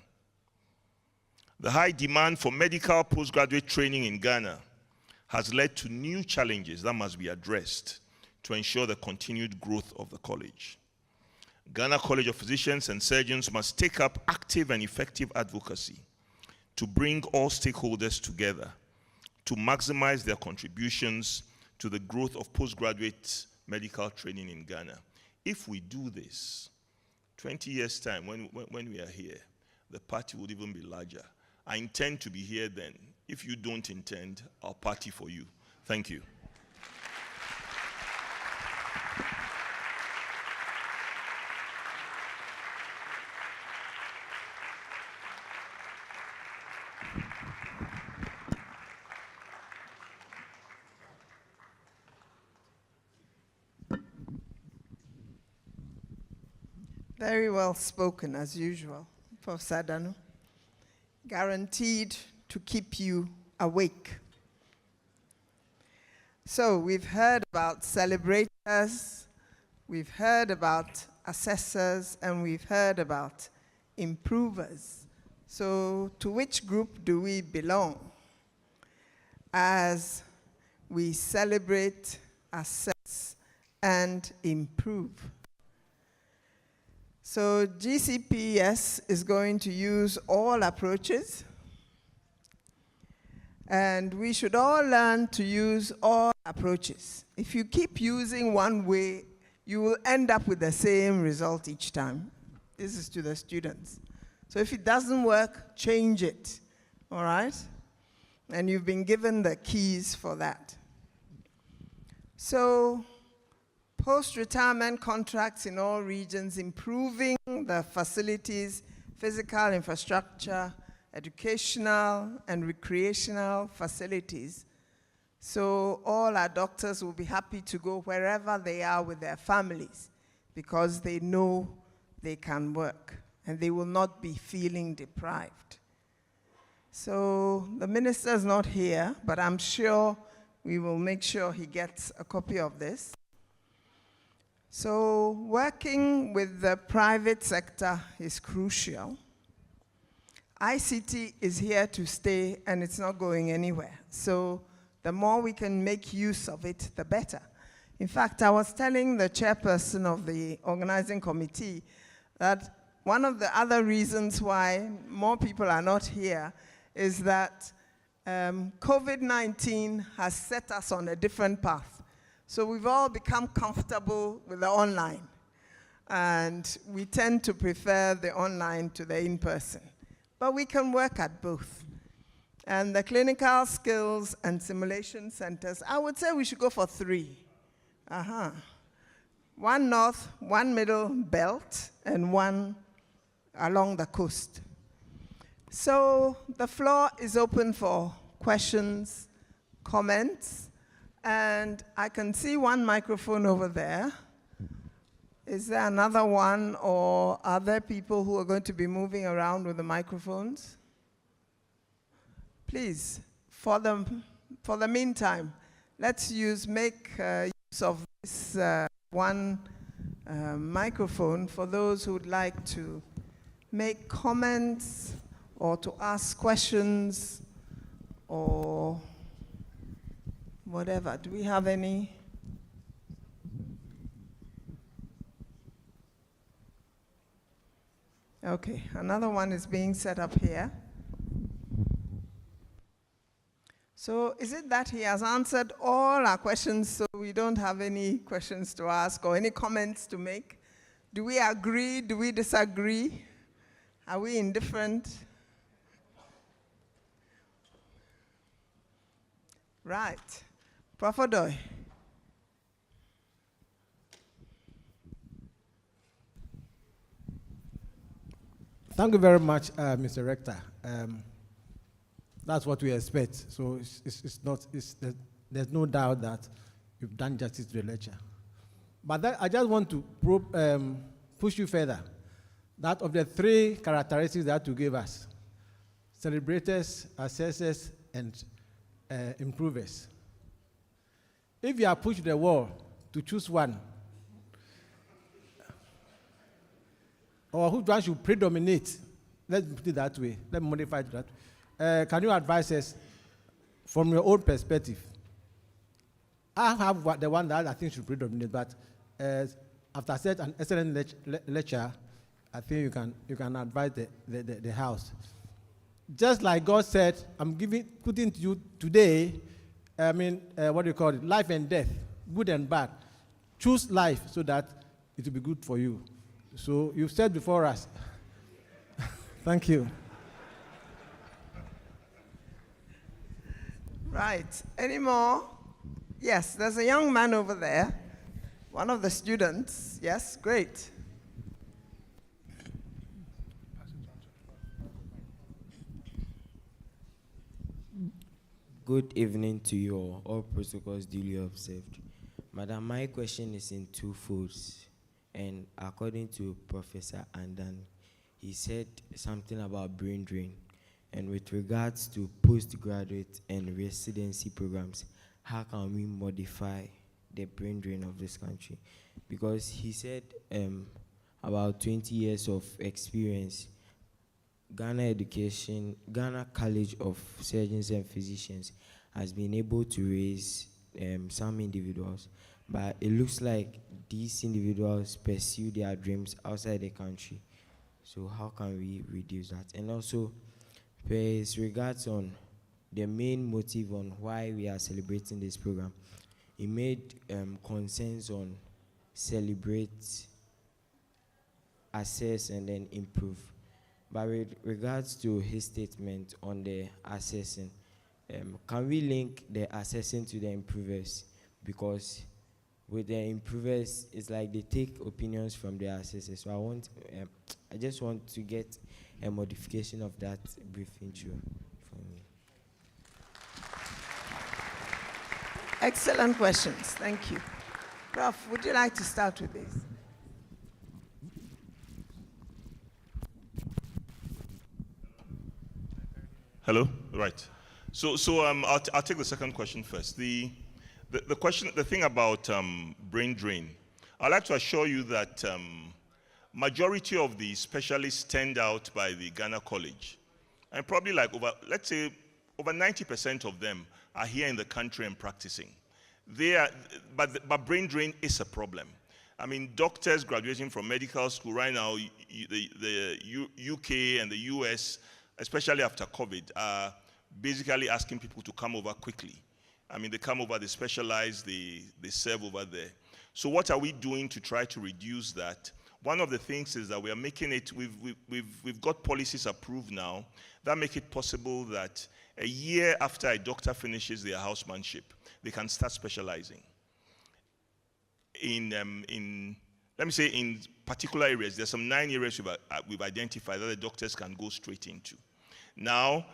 The high demand for medical postgraduate training in Ghana has led to new challenges that must be addressed to ensure the continued growth of the college. Ghana College of Physicians and Surgeons must take up active and effective advocacy to bring all stakeholders together to maximize their contributions to the growth of postgraduate medical training in Ghana. If we do this, 20 years' time, when we are here, the party would even be larger. I intend to be here then. If you don't intend, I'll party for you. Thank you. Very well spoken, as usual, Prof. Adanu. Guaranteed to keep you awake. So we've heard about celebrators, we've heard about assessors, and we've heard about improvers. So to which group do we belong as we celebrate, assess, and improve? So GCPS is going to use all approaches, and we should all learn to use all approaches. If you keep using one way, you will end up with the same result each time. This is to the students. So if it doesn't work, change it, all right? And you've been given the keys for that. So post-retirement contracts in all regions, improving the facilities, physical infrastructure, educational and recreational facilities. So all our doctors will be happy to go wherever they are with their families because they know they can work and they will not be feeling deprived. So the minister's not here, but I'm sure we will make sure he gets a copy of this. So working with the private sector is crucial. ICT is here to stay and it's not going anywhere. So the more we can make use of it, the better. In fact, I was telling the chairperson of the organizing committee that one of the other reasons why more people are not here is that COVID-19 has set us on a different path. So we've all become comfortable with the online, and we tend to prefer the online to the in-person. But we can work at both. And the clinical skills and simulation centers, I would say we should go for 3. One north, one middle belt, and one along the coast. So the floor is open for questions, comments. And I can see one microphone over there. Is there another one, or are there people who are going to be moving around with the microphones? Please, for the meantime, let's make use of this one microphone for those who would like to make comments or to ask questions or whatever. Do we have any? Okay, another one is being set up here. So is it that he has answered all our questions so we don't have any questions to ask or any comments to make? Do we agree? Do we disagree? Are we indifferent? Right. Prof. Odoy. Thank you very much, Mr. Rector. That's what we expect. So there's no doubt that you've done justice to the lecture. But I just want to push you further. That of the 3 characteristics that you gave us, celebrators, assessors, and improvers. If you are pushed to the wall to choose one, or who one should predominate, let's put it that way, let me modify it that way. Can you advise us from your own perspective? I have the one that I think should predominate, but after such an excellent lecture, I think you can advise the House. Just like God said, I'm putting to you today, what do you call it? Life and death, good and bad. Choose life so that it will be good for you. So you've said before us. Thank you. Right. Any more? Yes, there's a young man over there. One of the students. Yes, great. Good evening to you all protocols duly observed. Madam, my question is in two folds, and according to Professor Adanu, he said something about brain drain, and with regards to postgraduate and residency programs, how can we modify the brain drain of this country? Because he said about 20 years of experience, Ghana College of Surgeons and Physicians has been able to raise some individuals, but it looks like these individuals pursue their dreams outside the country. So how can we reduce that? And also, with regards on the main motive on why we are celebrating this program, he made concerns on celebrate, assess, and then improve. But with regards to his statement on the assessing, can we link the assessing to the improvers? Because with the improvers, it's like they take opinions from the assessors. So I just want to get a modification of that brief intro for me. Excellent questions. Thank you. Prof, would you like to start with this? Hello? Right. So I'll take the second question first. The thing about brain drain, I'd like to assure you that majority of the specialists turned out by the Ghana College, and probably like let's say over 90% of them are here in the country and practicing. But brain drain is a problem. I mean, doctors graduating from medical school right now, the UK and the US, especially after COVID, are basically asking people to come over quickly. I mean, they come over, they specialize, they serve over there. So what are we doing to try to reduce that? One of the things is that we are making it, we've got policies approved now that make it possible that a year after a doctor finishes their housemanship, they can start specializing. Let me say in particular areas, there's some 9 areas we've identified that the doctors can go straight into. Now,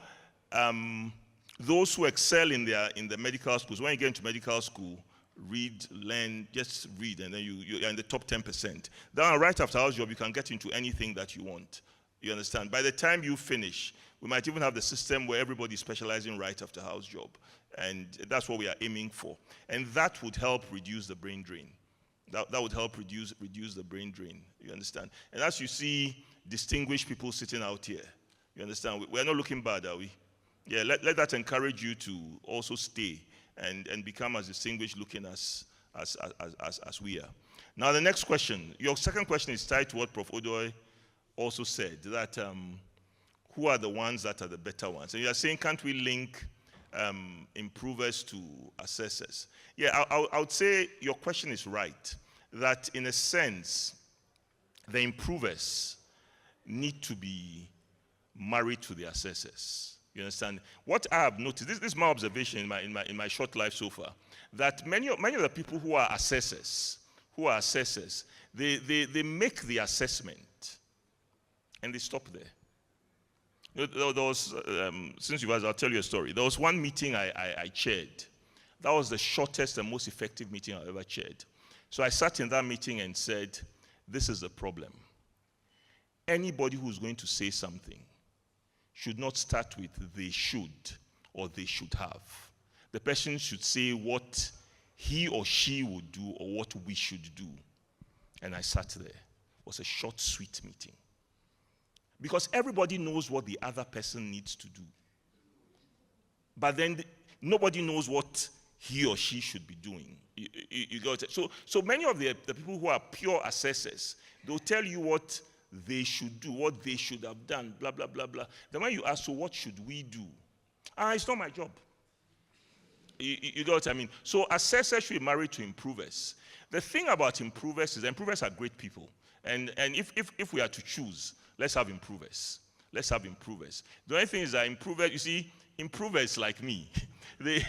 those who excel in the medical schools, when you get into medical school, read, learn, just read, and then you're in the top 10%. Then right after house job, you can get into anything that you want. You understand? By the time you finish, we might even have the system where everybody's specializing right after house job. And that's what we are aiming for. And that would help reduce the brain drain. That would help reduce the brain drain. You understand? And as you see distinguished people sitting out here, you understand? We're not looking bad, are we? Yeah, let that encourage you to also stay and become as distinguished looking as we are. Now the next question, your second question is tied to what Prof. Odoy also said, that who are the ones that are the better ones? And you are saying, can't we link improvers to assessors? Yeah, I would say your question is right, that in a sense, the improvers need to be married to the assessors. You understand? What I have noticed, this is my observation in my short life so far, that many of the people who are assessors, they make the assessment and they stop there. There was, since you guys, I'll tell you a story. There was one meeting I chaired. That was the shortest and most effective meeting I've ever chaired. So I sat in that meeting and said, this is the problem. Anybody who's going to say something should not start with they should or they should have. The person should say what he or she would do or what we should do. And I sat there. It was a short, sweet meeting. Because everybody knows what the other person needs to do. But then nobody knows what he or she should be doing. You got it? So many of the people who are pure assessors, they'll tell you what they should do, what they should have done, blah, blah, blah, blah. Then when you ask, so what should we do? It's not my job. You know what I mean? So assessors should be married to improvers. The thing about improvers is improvers are great people. And if we are to choose, let's have improvers. Let's have improvers. The only thing is that improvers, you see, improvers like me, they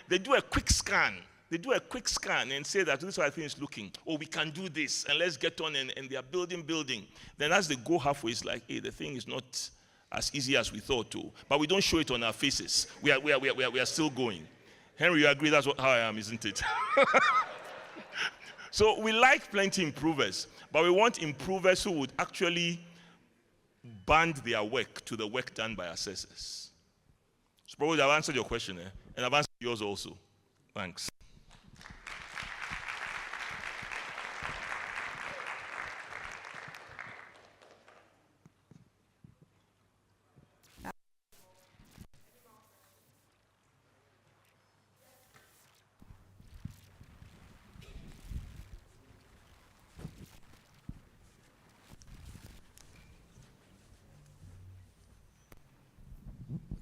do a quick scan. They do a quick scan and say that this is how I think it's looking. Oh, we can do this, and let's get on, and they are building. Then as they go halfway, it's like, hey, the thing is not as easy as we thought to. But we don't show it on our faces. We are still going. Henry, you agree that's how I am, isn't it? So we like plenty improvers, but we want improvers who would actually band their work to the work done by assessors. So probably I've answered your question, and I've answered yours also. Thanks.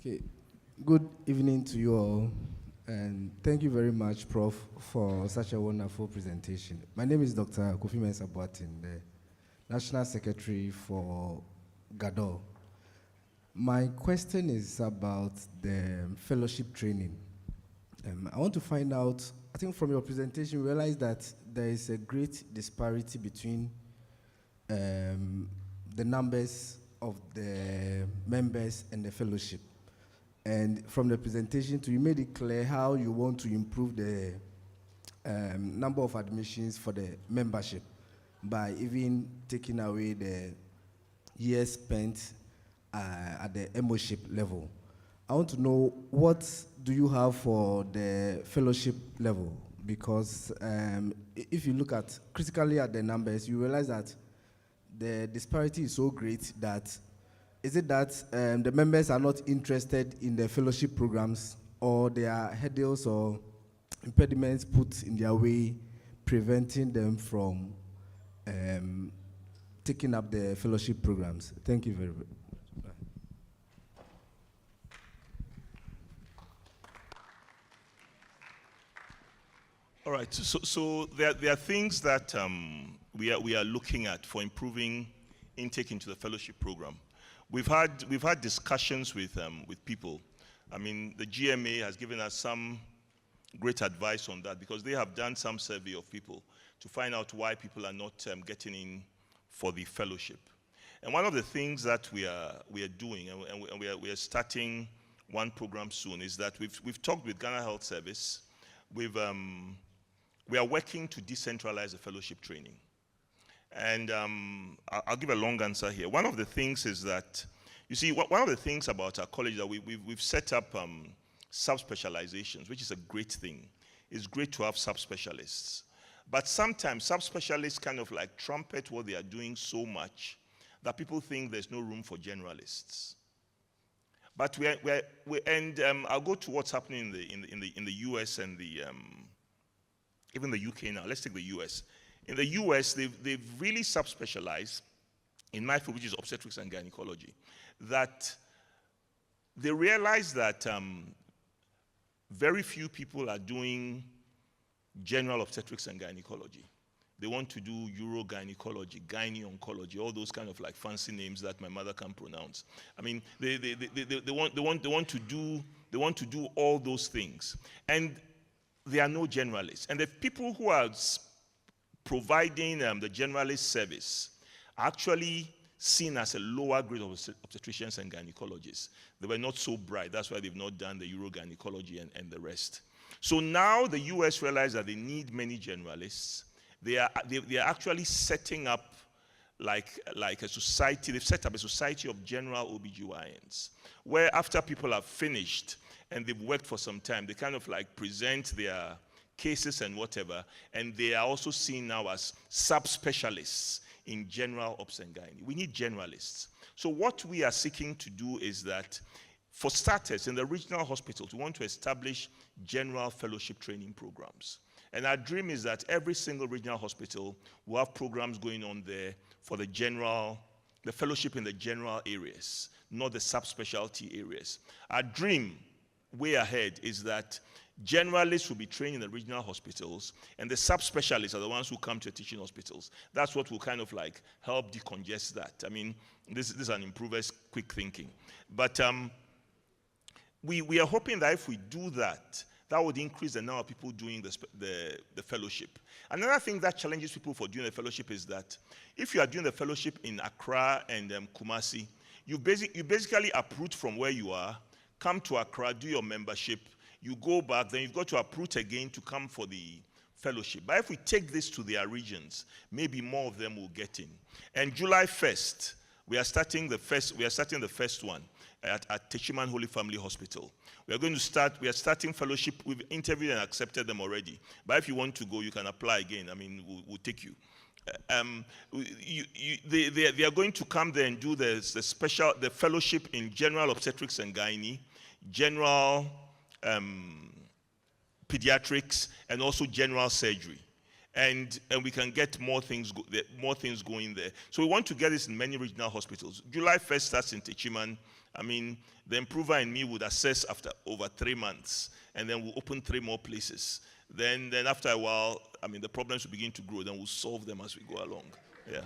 Okay, good evening to you all, and thank you very much, Prof, for such a wonderful presentation. My name is Dr. Kofi Mensah Boateng, the National Secretary for GADO. My question is about the fellowship training. I want to find out, I think from your presentation, we realized that there is a great disparity between the numbers of the members and the fellowship. And from the presentation, you made it clear how you want to improve the number of admissions for the membership by even taking away the years spent at the MO-ship level. I want to know, what do you have for the fellowship level? Because if you look at critically at the numbers, you realize that the disparity is so great that, is it that the members are not interested in the fellowship programs, or there are hurdles or impediments put in their way preventing them from taking up the fellowship programs? Thank you very much. All right, so there are things that we are looking at for improving intake into the fellowship program. We've had discussions with people. I mean, the GMA has given us some great advice on that, because they have done some survey of people to find out why people are not getting in for the fellowship. And one of the things that we are doing, and we are starting one program soon, is that we've talked with Ghana Health Service. We are working to decentralize the fellowship training. And I'll give a long answer here. One of the things is that, you see, one of the things about our college that we've set up subspecializations, which is a great thing. It's great to have subspecialists. But sometimes subspecialists kind of like trumpet what they are doing so much that people think there's no room for generalists. But I'll go to what's happening in the US and even the UK now. Let's take the US. In the US, they've really subspecialized in my field, which is obstetrics and gynecology, that they realize that very few people are doing general obstetrics and gynecology. They want to do urogynecology, gyne-oncology, all those kind of like fancy names that my mother can't pronounce. I mean, they want to do all those things, and there are no generalists. And the people who are providing the generalist service are actually seen as a lower grade of obstetricians and gynecologists. They were not so bright. That's why they've not done the urogynecology and the rest. So now the US realize that they need many generalists. They are actually setting up like a society. They've set up a society of general OBGYNs, where after people have finished and they've worked for some time, they kind of like present their cases and whatever, and they are also seen now as subspecialists in general obs and gynae. We need generalists. So what we are seeking to do is that, for starters, in the regional hospitals, we want to establish general fellowship training programs. And our dream is that every single regional hospital will have programs going on there for the fellowship in the general areas, not the subspecialty areas. Our dream way ahead is that Generalists will be trained in the regional hospitals, and the subspecialists are the ones who come to the teaching hospitals. That's what will kind of like help decongest that. I mean, this is an improver's quick thinking. But we are hoping that if we do that, that would increase the number of people doing the fellowship. Another thing that challenges people for doing the fellowship is that if you are doing the fellowship in Accra and Kumasi, you basically uproot from where you are, come to Accra, do your membership, you go back, then you've got to uproot again to come for the fellowship. But if we take this to their regions, maybe more of them will get in. And July 1st, we are starting the first one at Techiman Holy Family Hospital. We are starting fellowship. We've interviewed and accepted them already. But if you want to go, you can apply again. I mean, we'll take you. They are going to come there and do the fellowship in general obstetrics and gynae, general pediatrics, and also general surgery. And we can get more things going there. So we want to get this in many regional hospitals. July 1st starts in Techiman. I mean, the improver and me would assess after over 3 months, and then we'll open 3 more places. Then after a while, I mean, the problems will begin to grow. Then we'll solve them as we go along. Yeah.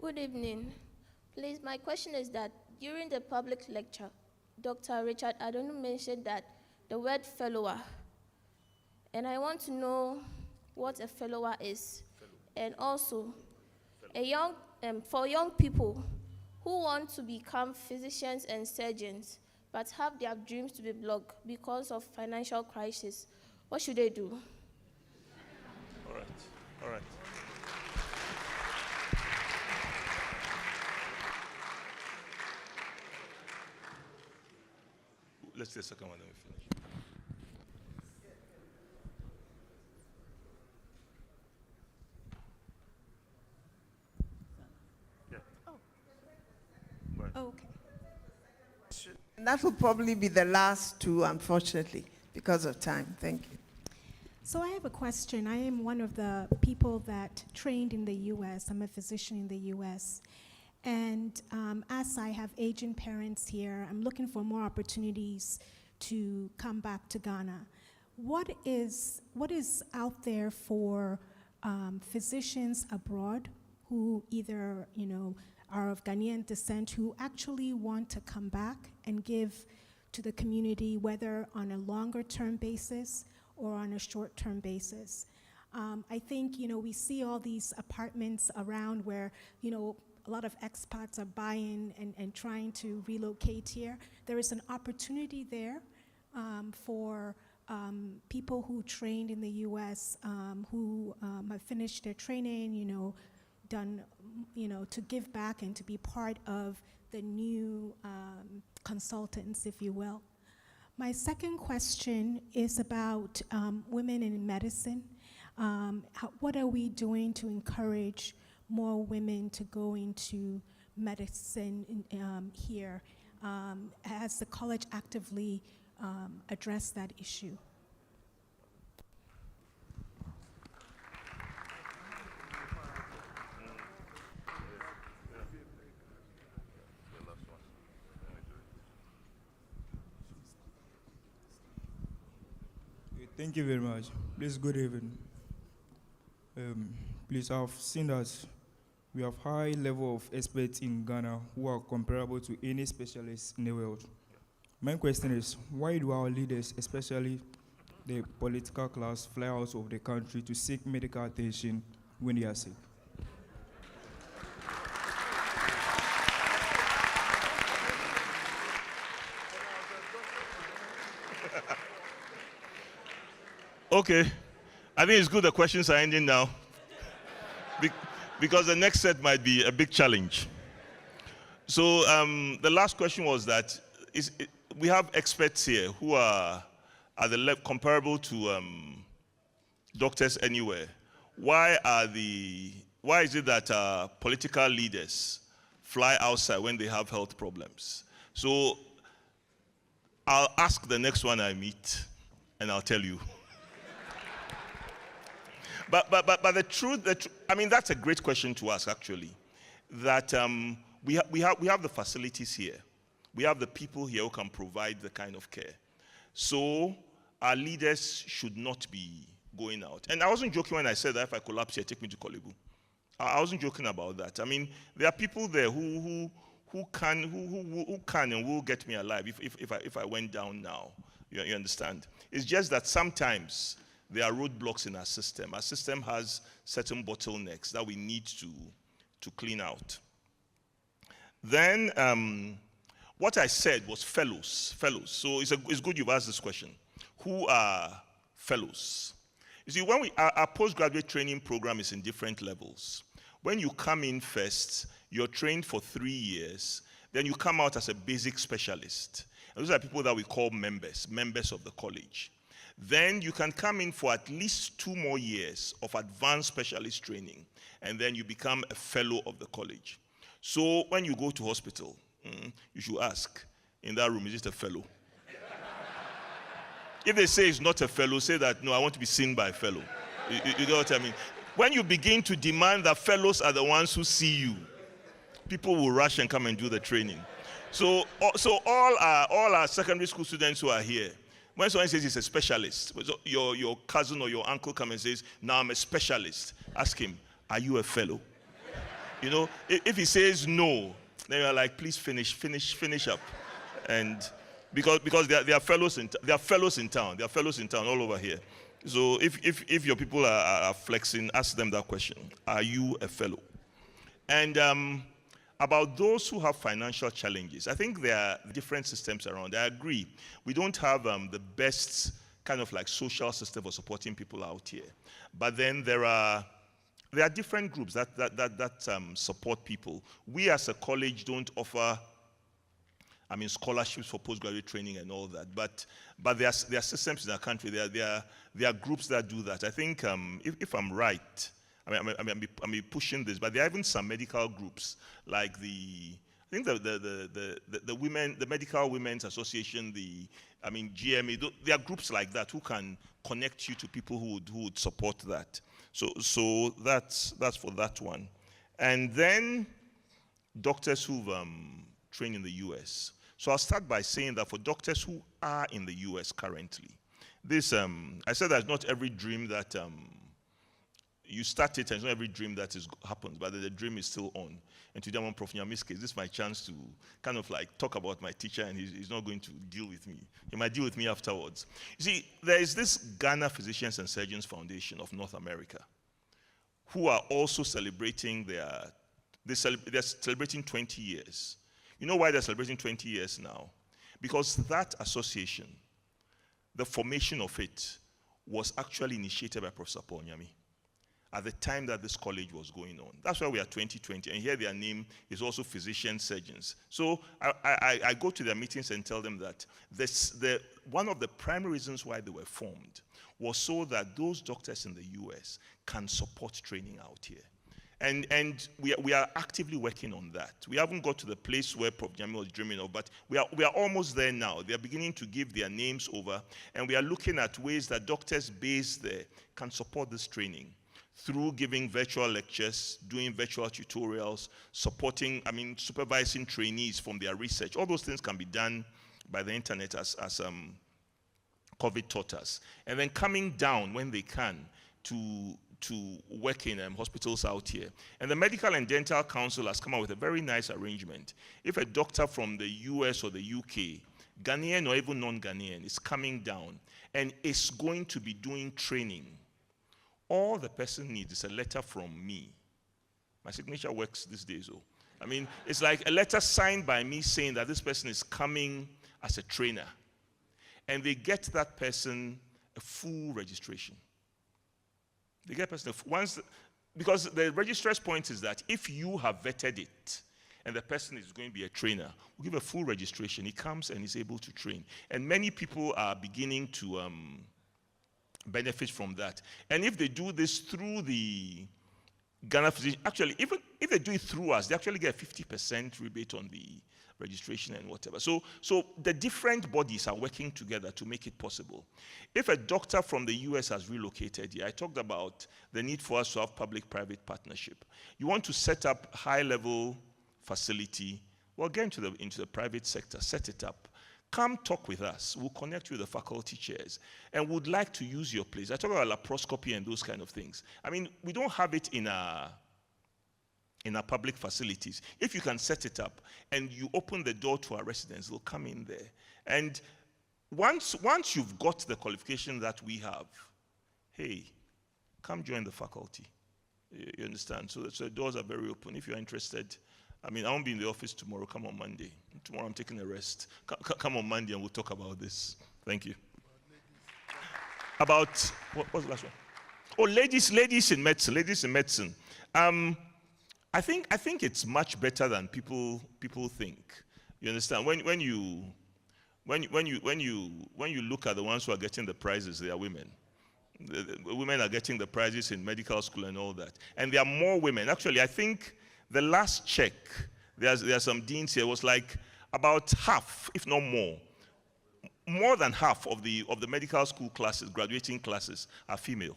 Good evening. Please, my question is that during the public lecture, Dr. Richard Adanu mentioned that the word fellower, and I want to know what a fellower is. And also, for young people who want to become physicians and surgeons, but have their dreams to be blocked because of financial crisis, what should they do? All right. Let's do the second one, then we finish. Yeah. Oh. Right. Oh, okay. And that will probably be the last two, unfortunately, because of time. Thank you. So I have a question. I am one of the people that trained in the U.S. I'm a physician in the U.S. And as I have aging parents here, I'm looking for more opportunities to come back to Ghana. What is out there for physicians abroad who either are of Ghanaian descent who actually want to come back and give to the community, whether on a longer-term basis or on a short-term basis? I think we see all these apartments around where a lot of expats are buying and trying to relocate here. There is an opportunity there for people who trained in the U.S., who have finished their training, done, to give back and to be part of the new consultants, if you will. My second question is about women in medicine. What are we doing to encourage more women to go into medicine here? Has the college actively addressed that issue? Thank you very much. Please, good evening. Please, I've seen that we have high level of experts in Ghana who are comparable to any specialists in the world. My question is, why do our leaders, especially the political class, fly out of the country to seek medical attention when they are sick? Okay. I think it's good the questions are ending now. Because the next set might be a big challenge. So the last question was that we have experts here who are at the comparable to doctors anywhere. Why is it that political leaders fly outside when they have health problems? So I'll ask the next one I meet, and I'll tell you. But the truth, I mean, that's a great question to ask, actually. That we have the facilities here. We have the people here who can provide the kind of care. So our leaders should not be going out. And I wasn't joking when I said that if I collapse here, take me to Kolebu. I wasn't joking about that. I mean, there are people there who can and will get me alive if I went down now. You understand? It's just that sometimes there are roadblocks in our system. Our system has certain bottlenecks that we need to clean out. Then, what I said was fellows. So it's good you've asked this question. Who are fellows? You see, when our postgraduate training program is in different levels. When you come in first, you're trained for 3 years. Then you come out as a basic specialist. And those are people that we call members of the college. Then you can come in for at least 2 more years of advanced specialist training, and then you become a fellow of the college. So when you go to hospital, you should ask, in that room, is it a fellow? If they say it's not a fellow, say that, no, I want to be seen by a fellow. You know what I mean? When you begin to demand that fellows are the ones who see you, people will rush and come and do the training. So all our secondary school students who are here, when someone says he's a specialist, your cousin or your uncle comes and says, now I'm a specialist, ask him, are you a fellow? You know, if he says no, then you're like, please finish up. And because there are fellows in town. There are fellows in town all over here. So if your people are flexing, ask them that question. Are you a fellow? And about those who have financial challenges, I think there are different systems around. I agree. We don't have the best kind of like social system for supporting people out here. But then there are different groups that support people. We as a college don't offer, scholarships for postgraduate training and all that. But there are systems in our country. There are groups that do that. I think if I'm right, I'm pushing this, but there are even some medical groups like the Medical Women's Association, GMA. There are groups like that who can connect you to people who would support that. So that's for that one. And then doctors who've trained in the US. So I'll start by saying that for doctors who are in the US currently, this I said that not every dream that you start it, and it's not every dream that happens, but the dream is still on. And today I'm on Prof. Nyami's case. This is my chance to kind of like talk about my teacher, and he's not going to deal with me. He might deal with me afterwards. You see, there is this Ghana Physicians and Surgeons Foundation of North America, who are also celebrating they're celebrating 20 years. You know why they're celebrating 20 years now? Because that association, the formation of it, was actually initiated by Professor Paul Nyami at the time that this college was going on. That's why we are 2020, and here their name is also physicians, surgeons. So I go to their meetings and tell them that one of the primary reasons why they were formed was so that those doctors in the US can support training out here. And we are actively working on that. We haven't got to the place where Prof. Nyami was dreaming of, but we are almost there now. They are beginning to give their names over, and we are looking at ways that doctors based there can support this training through giving virtual lectures, doing virtual tutorials, supervising trainees from their research. All those things can be done by the internet as COVID taught us. And then coming down when they can to work in hospitals out here. And the Medical and Dental Council has come up with a very nice arrangement. If a doctor from the US or the UK, Ghanaian or even non-Ghanaian, is coming down and is going to be doing training, all the person needs is a letter from me. My signature works these days, oh. It's like a letter signed by me saying that this person is coming as a trainer. And they get that person a full registration. They get a person because the registrar's point is that if you have vetted it and the person is going to be a trainer, we give a full registration. He comes and is able to train. And many people are beginning to benefit from that. And if they do this through the Ghana physicians, actually, even if they do it through us, they actually get a 50% rebate on the registration and whatever. So the different bodies are working together to make it possible. If a doctor from the US has relocated here, I talked about the need for us to have public-private partnership. You want to set up high-level facility, well, get into the private sector, set it up. Come talk with us. We'll connect you with the faculty chairs. And would like to use your place. I talk about laparoscopy and those kind of things. I mean, we don't have it in our public facilities. If you can set it up and you open the door to our residents, they'll come in there. And once you've got the qualification that we have, hey, come join the faculty. You understand? So the doors are very open. If you're interested, I mean, I won't be in the office tomorrow. Come on Monday. Tomorrow I'm taking a rest. Come on Monday and we'll talk about this. Thank you. About, what's the last one? Oh, ladies in medicine. Ladies in medicine. I think it's much better than people think. You understand? When you look at the ones who are getting the prizes, they are women. The women are getting the prizes in medical school and all that. And there are more women. Actually, I think the last check, there are some deans here, was like about half, if not more than half of the medical school classes, graduating classes, are female.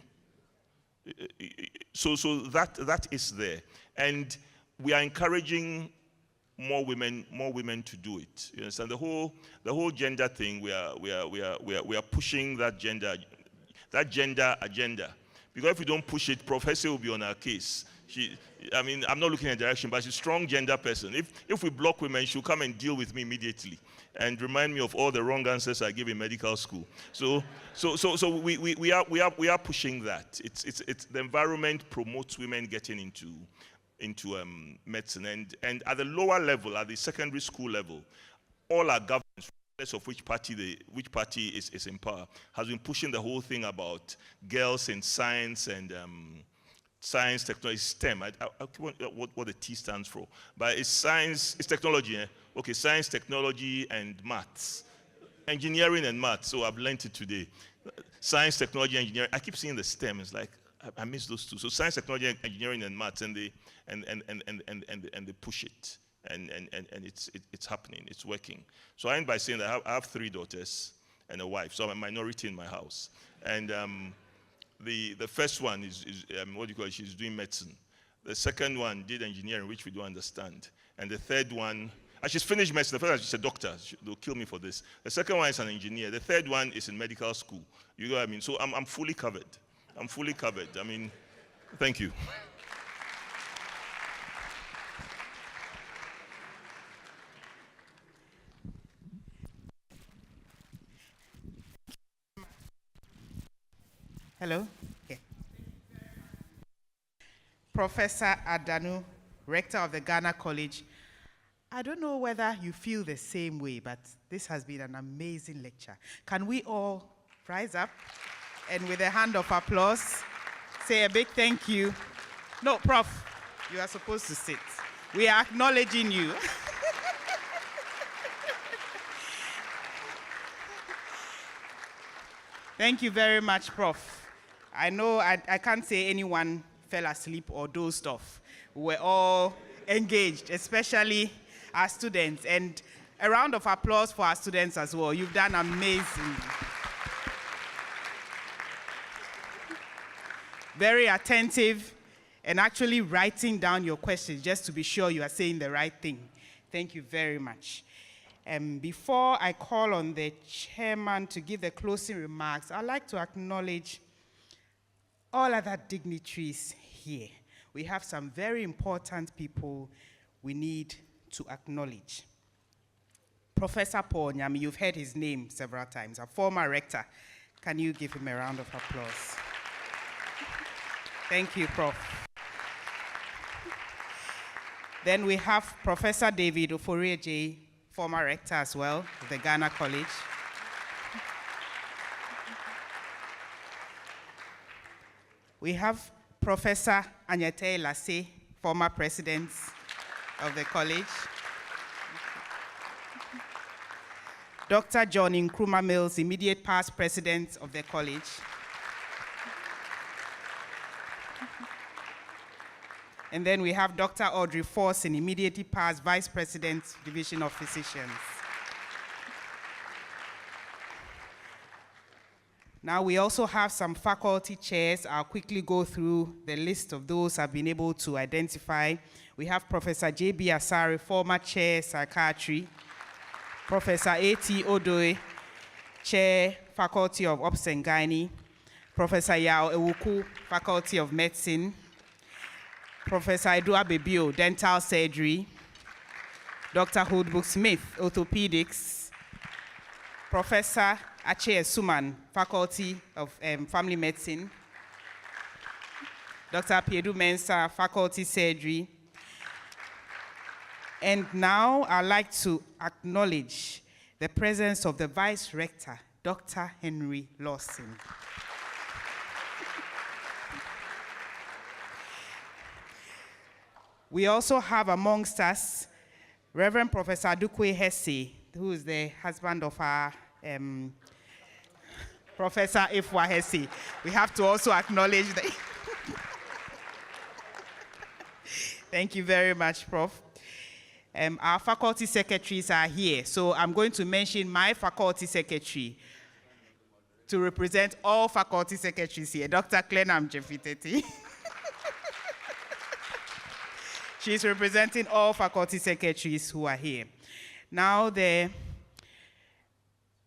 So that is there, and we are encouraging more women to do it. You understand? The whole gender thing. We are pushing that gender agenda, because if we don't push it, Professor will be on our case. I'm not looking at direction, but she's a strong gender person. If we block women, she'll come and deal with me immediately and remind me of all the wrong answers I give in medical school. So we are pushing that. It's the environment promotes women getting into medicine, and at the lower level, at the secondary school level, all our governments, regardless of which party is in power, has been pushing the whole thing about girls in science and science, technology, STEM. I what the T stands for, but it's science, it's technology. Okay, science, technology, and maths, engineering and maths. So I've learned it today. Science, technology, engineering. I keep seeing the STEM. It's like I miss those two. So science, technology, engineering, and maths, and they push it, and it's happening. It's working. So I end by saying that I have 3 daughters and a wife. So I'm a minority in my house, and the first one is what do you call it? She's doing medicine. The second one did engineering, which we don't understand. And the third one, she's finished medicine. The first one, she's a doctor. They'll kill me for this. The second one is an engineer. The third one is in medical school. You know what I mean? So I'm fully covered. I'm fully covered. I mean, thank you. Hello. Okay. Professor Adanu, Rector of the Ghana College. I don't know whether you feel the same way, but this has been an amazing lecture. Can we all rise up and with a hand of applause, say a big thank you? No, Prof, you are supposed to sit. We are acknowledging you. Thank you very much, Prof. I know I can't say anyone fell asleep or dozed off. We're all engaged, especially our students. And a round of applause for our students as well. You've done amazing. Very attentive and actually writing down your questions just to be sure you are saying the right thing. Thank you very much. Before I call on the chairman to give the closing remarks, I'd like to acknowledge all other dignitaries here. We have some very important people we need to acknowledge. Professor Paul Nyami, you've heard his name several times, a former rector. Can you give him a round of applause? Thank you, Prof. Then we have Professor David Oforie-J, former rector as well of the Ghana College. We have Professor Anyete Lasse, former president of the college. Dr. John Nkrumah Mills, immediate past president of the college. And then we have Dr. Audrey Forson, immediately past Vice President, Division of Physicians. Now we also have some faculty chairs. I'll quickly go through the list of those I've been able to identify. We have Professor J.B. Asare, former Chair, Psychiatry. Professor A.T. Odoe, Chair, Faculty of Obs and Gynae. Professor Yao Ewuku, Faculty of Medicine. Professor Edu Abebio, Dental Surgery. Dr. Hoodbook Smith, Orthopedics. Professor Ache Suman, Faculty of Family Medicine. Dr. Piedu Mensah, Faculty Surgery. And now I'd like to acknowledge the presence of the Vice Rector, Dr. Henry Lawson. We also have amongst us Reverend Professor Adukwe Hesse, who is the husband of our Professor Ifwa Hesse. We have to also acknowledge that. Thank you very much, Prof. Our faculty secretaries are here, so I'm going to mention my faculty secretary to represent all faculty secretaries here, Dr. Clenam Jeffiteti. She's representing all faculty secretaries who are here. Now the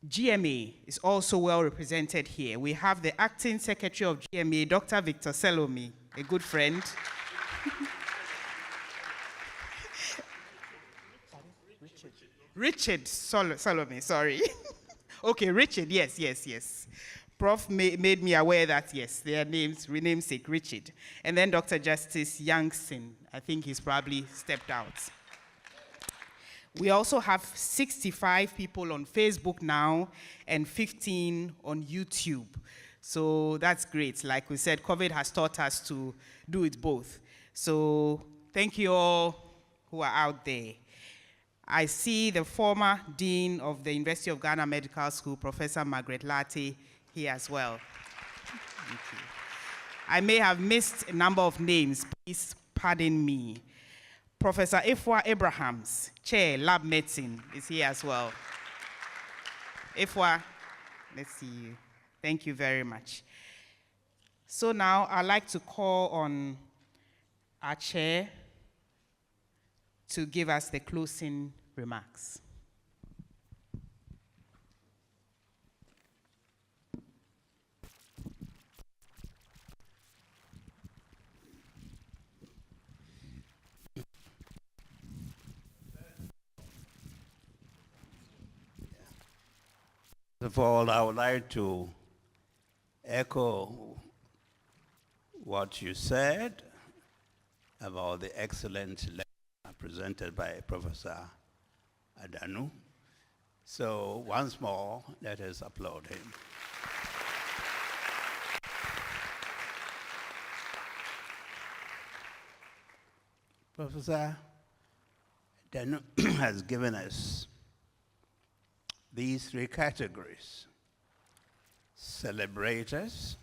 GMA is also well represented here. We have the acting secretary of GMA, Dr. Victor Selomi, a good friend. Richard Salome, sorry. Okay, Richard, yes. Prof made me aware that, yes, their names, namesake, Richard. And then Dr. Justice Youngson, I think he's probably stepped out. We also have 65 people on Facebook now and 15 on YouTube. So that's great. Like we said, COVID has taught us to do it both. So thank you all who are out there. I see the former Dean of the University of Ghana Medical School, Professor Margaret Latte, here as well. Thank you. I may have missed a number of names. Please pardon me. Professor Ifwa Abrahams, Chair, Lab Medicine, is here as well. Ifwa, let's see you. Thank you very much. So now I'd like to call on our Chair to give us the closing remarks. First of all, I would like to echo what you said about the excellent lecture presented by Professor Adanu. So once more, let us applaud him. Professor Adanu has given us these three categories: celebrators,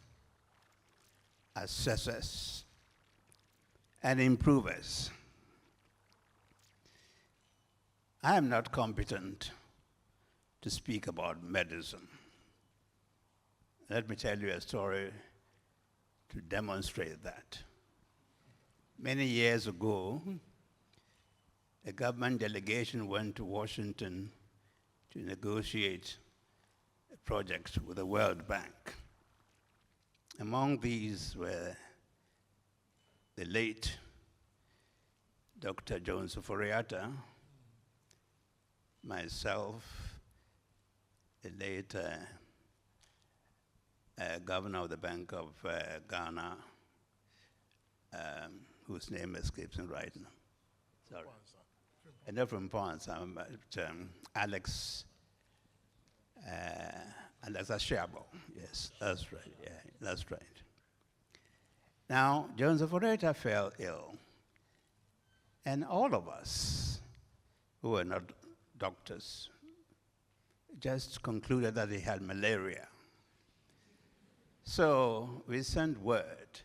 assessors, and improvers. I am not competent to speak about medicine. Let me tell you a story to demonstrate that. Many years ago, a government delegation went to Washington to negotiate a project with the World Bank. Among these were the late Dr. Jones Oforiatta, myself, the late governor of the Bank of Ghana, whose name escapes me right now. Sorry. And not from Ponce, Alex Ashiabo. Yes, that's right. Yeah, that's right. Now, Jones Oforiatta fell ill, and all of us who were not doctors just concluded that he had malaria. So we sent word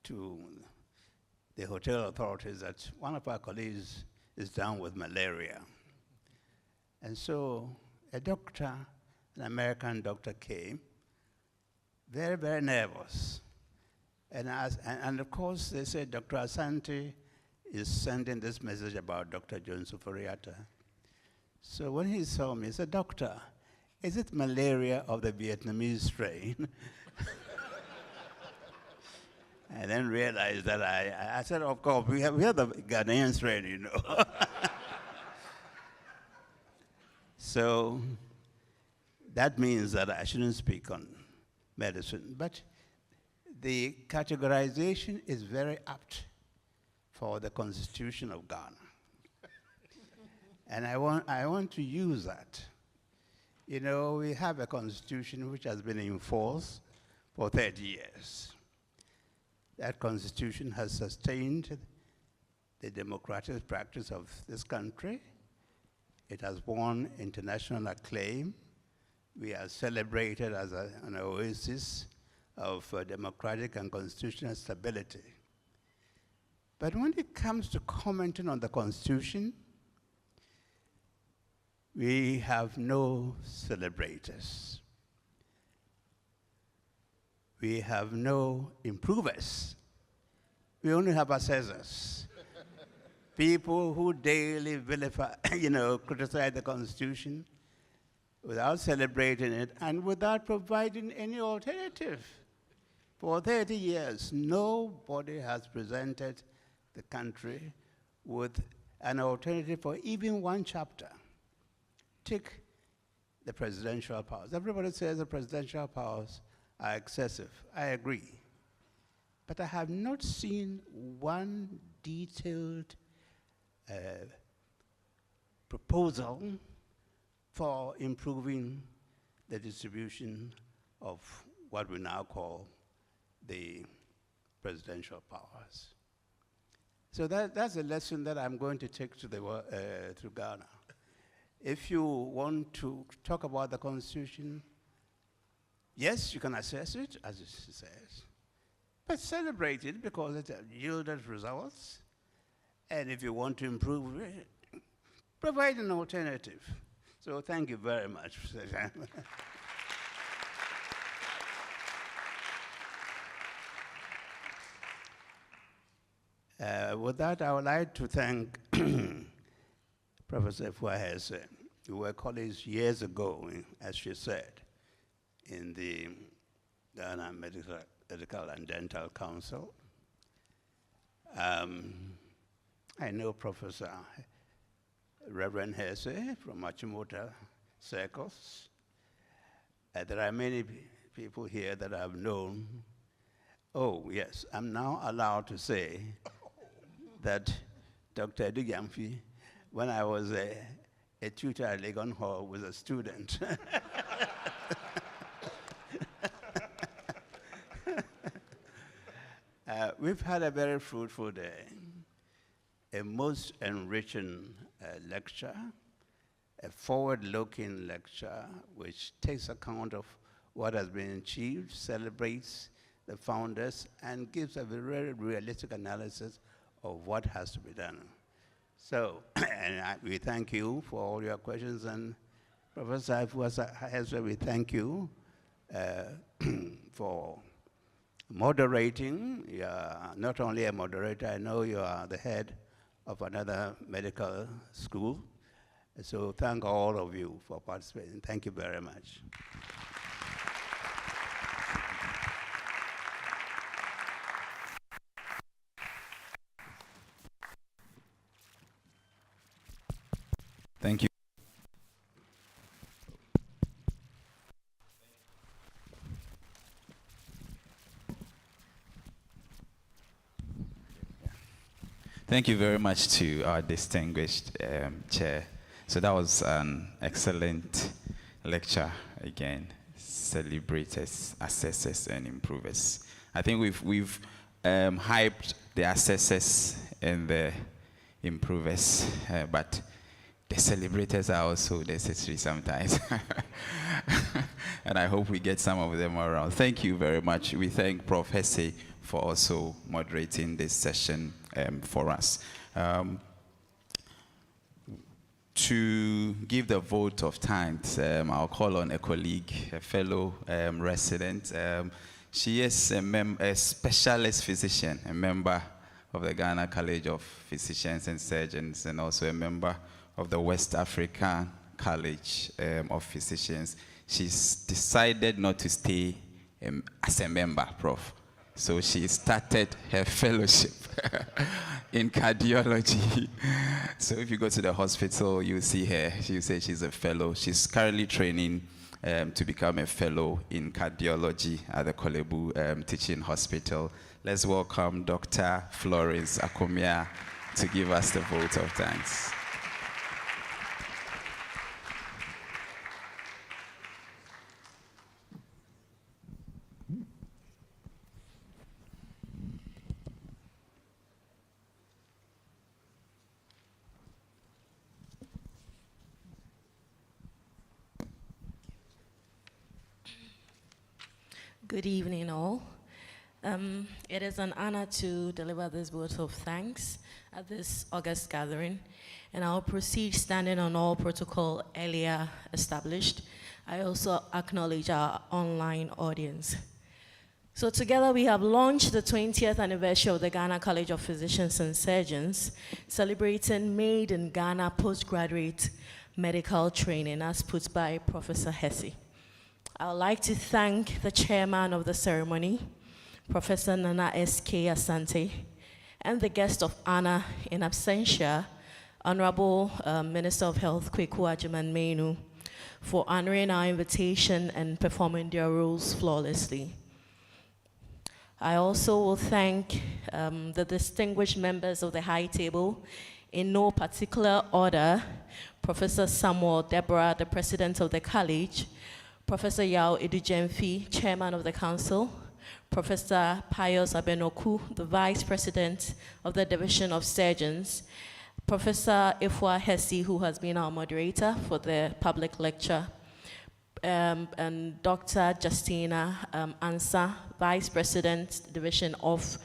to the hotel authorities that one of our colleagues is down with malaria. And so a doctor, an American doctor, came, very, very nervous. And of course, they said Dr. Asante is sending this message about Dr. Jones Oforiatta. So when he saw me, he said, "Doctor, is it malaria of the Vietnamese strain?" And then realized that I said, "Of course, we have the Ghanaian strain, you know." So that means that I shouldn't speak on medicine. But the categorization is very apt for the Constitution of Ghana. And I want to use that. You know, we have a constitution which has been in force for 30 years. That constitution has sustained the democratic practice of this country. It has won international acclaim. We are celebrated as an oasis of democratic and constitutional stability. But when it comes to commenting on the Constitution, we have no celebrators. We have no improvers. We only have assessors. People who daily vilify, criticize the Constitution without celebrating it and without providing any alternative. For 30 years, nobody has presented the country with an alternative for even one chapter. Take the presidential powers. Everybody says the presidential powers are excessive. I agree. But I have not seen one detailed proposal for improving the distribution of what we now call the presidential powers. So that's a lesson that I'm going to take to Ghana. If you want to talk about the Constitution, yes, you can assess it, as it says, but celebrate it because it yielded results. And if you want to improve it, provide an alternative. So thank you very much. With that, I would like to thank Professor Fuahese. We were colleagues years ago, as she said, in the Ghana Medical and Dental Council. I know Professor Reverend Hesse from Achimota circles. There are many people here that I've known. Oh, yes, I'm now allowed to say that Dr. Edugyanfi, when I was a tutor at Legon Hall, was a student. We've had a very fruitful day, a most enriching lecture, a forward-looking lecture which takes account of what has been achieved, celebrates the founders, and gives a very realistic analysis of what has to be done. So, we thank you for all your questions, and Professor Hesse, we thank you for moderating. You are not only a moderator, I know you are the head of another medical school. So thank all of you for participating. Thank you very much. Thank you. Thank you very much to our distinguished chair. So that was an excellent lecture again. Celebrators, assessors, and improvers. I think we've hyped the assessors and the improvers, but the celebrators are also necessary sometimes. And I hope we get some of them around. Thank you very much. We thank Prof. Hesse for also moderating this session. for us. To give the vote of thanks, I'll call on a colleague, a fellow resident. She is a specialist physician, a member of the Ghana College of Physicians and Surgeons, and also a member of the West African College of Physicians. She's decided not to stay as a member, Prof. So she started her fellowship in cardiology. So if you go to the hospital, you'll see her. She'll say she's a fellow. She's currently training to become a fellow in cardiology at the Kolebu Teaching Hospital. Let's welcome Dr. Florence Akomia to give us the vote of thanks. Good evening, all. It is an honor to deliver this vote of thanks at this August gathering, and I'll proceed standing on all protocol earlier established. I also acknowledge our online audience. So together we have launched the 20th anniversary of the Ghana College of Physicians and Surgeons, celebrating Made in Ghana postgraduate medical training as put by Professor Hesse. I would like to thank the chairman of the ceremony, Professor Nana S.K. Asante, and the guest of honor in absentia, Honorable Minister of Health, Kweku Agyeman-Menu, for honoring our invitation and performing their roles flawlessly. I also will thank the distinguished members of the high table, in no particular order, Professor Samuel Deborah, the president of the college, Professor Yao Edujemfi, chairman of the council, Professor Pius Abenoku, the vice president of the Division of Surgeons, Professor Ifwa Hesse, who has been our moderator for the public lecture, and Dr. Justina Ansa, vice president, Division of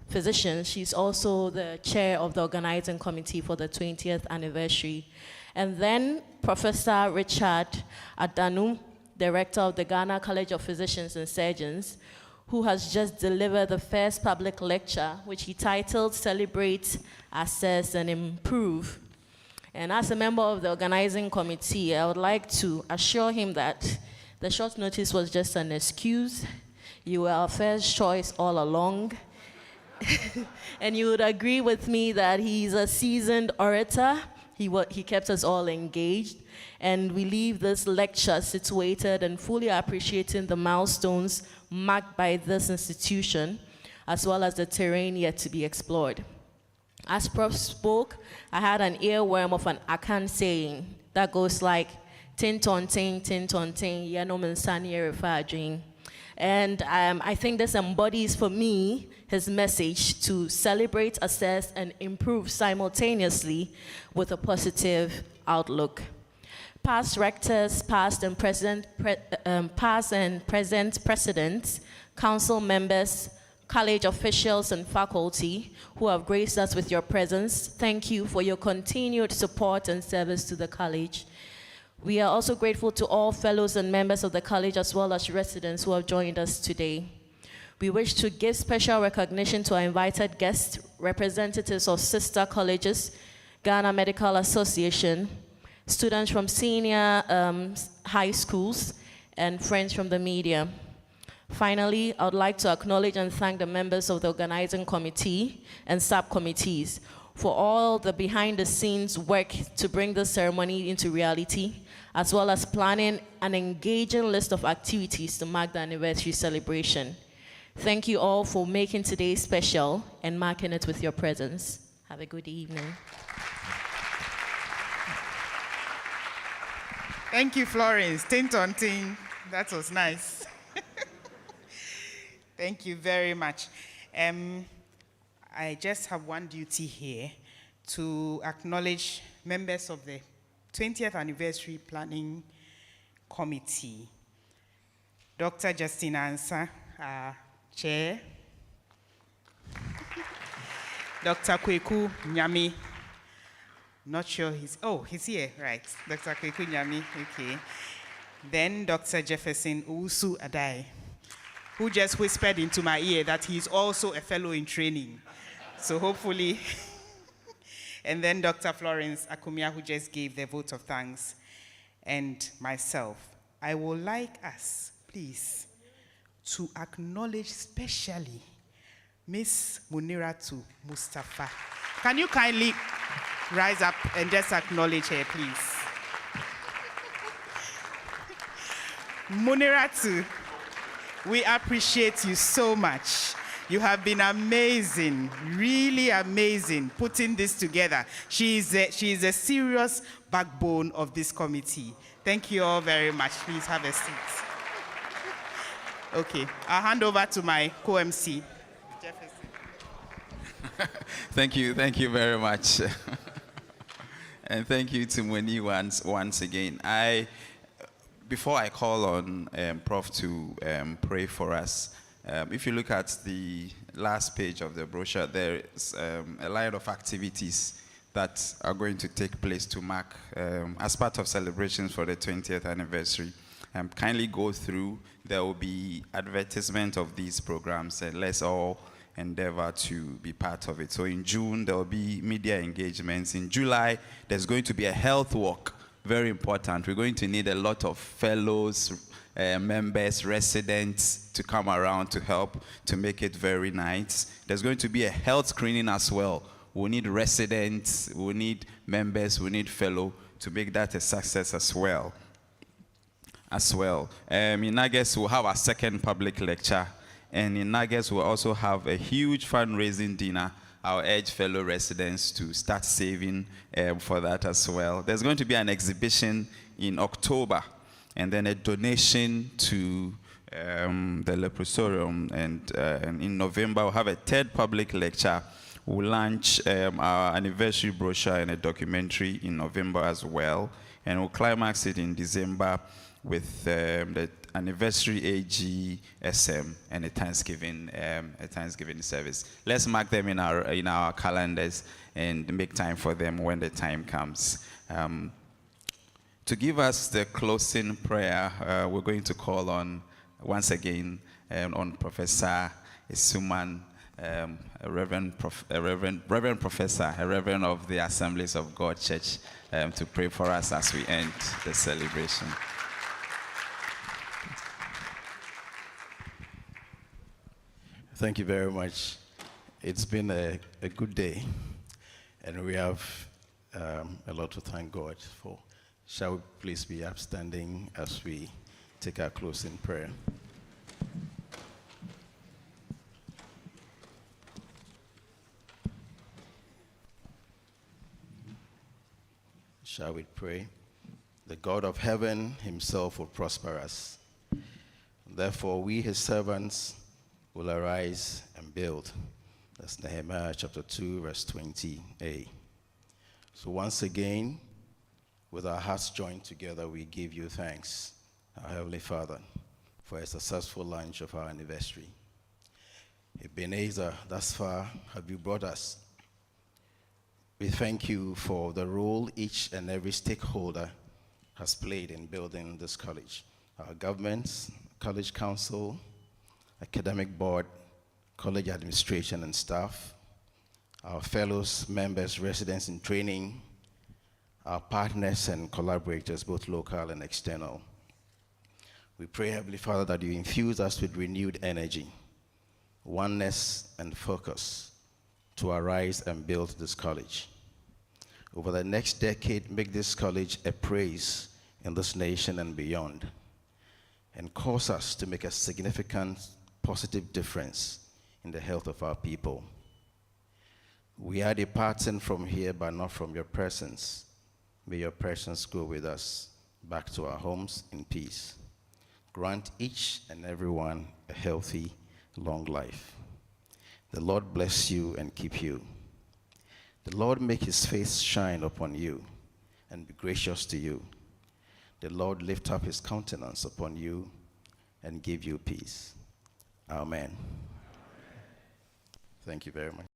Physicians. She's also the chair of the organizing committee for the 20th anniversary. And then Professor Richard Adanu, director of the Ghana College of Physicians and Surgeons, who has just delivered the first public lecture, which he titled Celebrate, Assess, and Improve. And as a member of the organizing committee, I would like to assure him that the short notice was just an excuse. You were our first choice all along. And you would agree with me that he's a seasoned orator. He kept us all engaged. And we leave this lecture situated and fully appreciating the milestones marked by this institution, as well as the terrain yet to be explored. As Prof spoke, I had an earworm of an Akan saying that goes like, tin ton tin, yenom insani refajing. And I think this embodies for me his message to celebrate, assess, and improve simultaneously with a positive outlook. Past rectors, past and present presidents, council members, college officials and faculty who have graced us with your presence, thank you for your continued support and service to the college. We are also grateful to all fellows and members of the college as well as residents who have joined us today. We wish to give special recognition to our invited guests, representatives of sister colleges, Ghana Medical Association, students from senior high schools, and friends from the media. Finally, I would like to acknowledge and thank the members of the organizing committee and subcommittees for all the behind-the-scenes work to bring this ceremony into reality, as well as planning an engaging list of activities to mark the anniversary celebration. Thank you all for making today special and marking it with your presence. Have a good evening. Thank you, Florence. Tin ton tin. That was nice. Thank you very much. I just have one duty here to acknowledge members of the 20th Anniversary Planning Committee. Dr. Justina Ansa, Chair. Dr. Kweku Nyami. Not sure he's here, right. Dr. Kweku Nyami, okay. Then Dr. Jefferson Usu Adai, who just whispered into my ear that he's also a fellow in training. So hopefully, and then Dr. Florence Akumia, who just gave the vote of thanks, and myself. I would like us, please, to acknowledge specially Miss Muniratu Mustafa. Can you kindly rise up and just acknowledge her, please? Muniratu, we appreciate you so much. You have been amazing, really amazing, putting this together. She is a serious backbone of this committee. Thank you all very much. Please have a seat. Okay, I'll hand over to my co-MC, Jefferson. Thank you very much. And thank you to Moni once again. Before I call on Prof to pray for us, if you look at the last page of the brochure, there is a line of activities that are going to take place to mark as part of celebrations for the 20th anniversary. Kindly go through. There will be advertisement of these programs, and let's all endeavor to be part of it. So in June, there will be media engagements. In July, there's going to be a health walk, very important. We're going to need a lot of fellows, members, residents to come around to help to make it very nice. There's going to be a health screening as well. We need residents, we need members, we need fellow to make that a success as well. In August, we'll have our second public lecture. And in August, we'll also have a huge fundraising dinner. I'll urge fellow residents to start saving for that as well. There's going to be an exhibition in October, and then a donation to the Leprosarium. And in November, we'll have a third public lecture. We'll launch our anniversary brochure and a documentary in November as well. And we'll climax it in December with the anniversary AGSM and a Thanksgiving service. Let's mark them in our calendars and make time for them when the time comes. To give us the closing prayer, we're going to call on once again on Professor Isuman, a reverend professor, a reverend of the Assemblies of God Church, to pray for us as we end the celebration. Thank you very much. It's been a good day, and we have a lot to thank God for. Shall we please be upstanding as we take our closing prayer? Shall we pray? The God of heaven himself will prosper us. Therefore, we, his servants, will arise and build. That's Nehemiah chapter 2, verse 20a. So once again, with our hearts joined together, we give you thanks, our Heavenly Father, for a successful launch of our anniversary. Ebenezer, thus far have you brought us. We thank you for the role each and every stakeholder has played in building this college. Our governments, college council, academic board, college administration and staff, our fellows, members, residents in training, our partners and collaborators, both local and external. We pray, Heavenly Father, that you infuse us with renewed energy, oneness and focus to arise and build this college. Over the next decade, make this college a praise in this nation and beyond, and cause us to make a significant positive difference in the health of our people. We are departing from here, but not from your presence. May your presence go with us back to our homes in peace. Grant each and every one a healthy, long life. The Lord bless you and keep you. The Lord make his face shine upon you and be gracious to you. The Lord lift up his countenance upon you and give you peace. Amen. Thank you very much.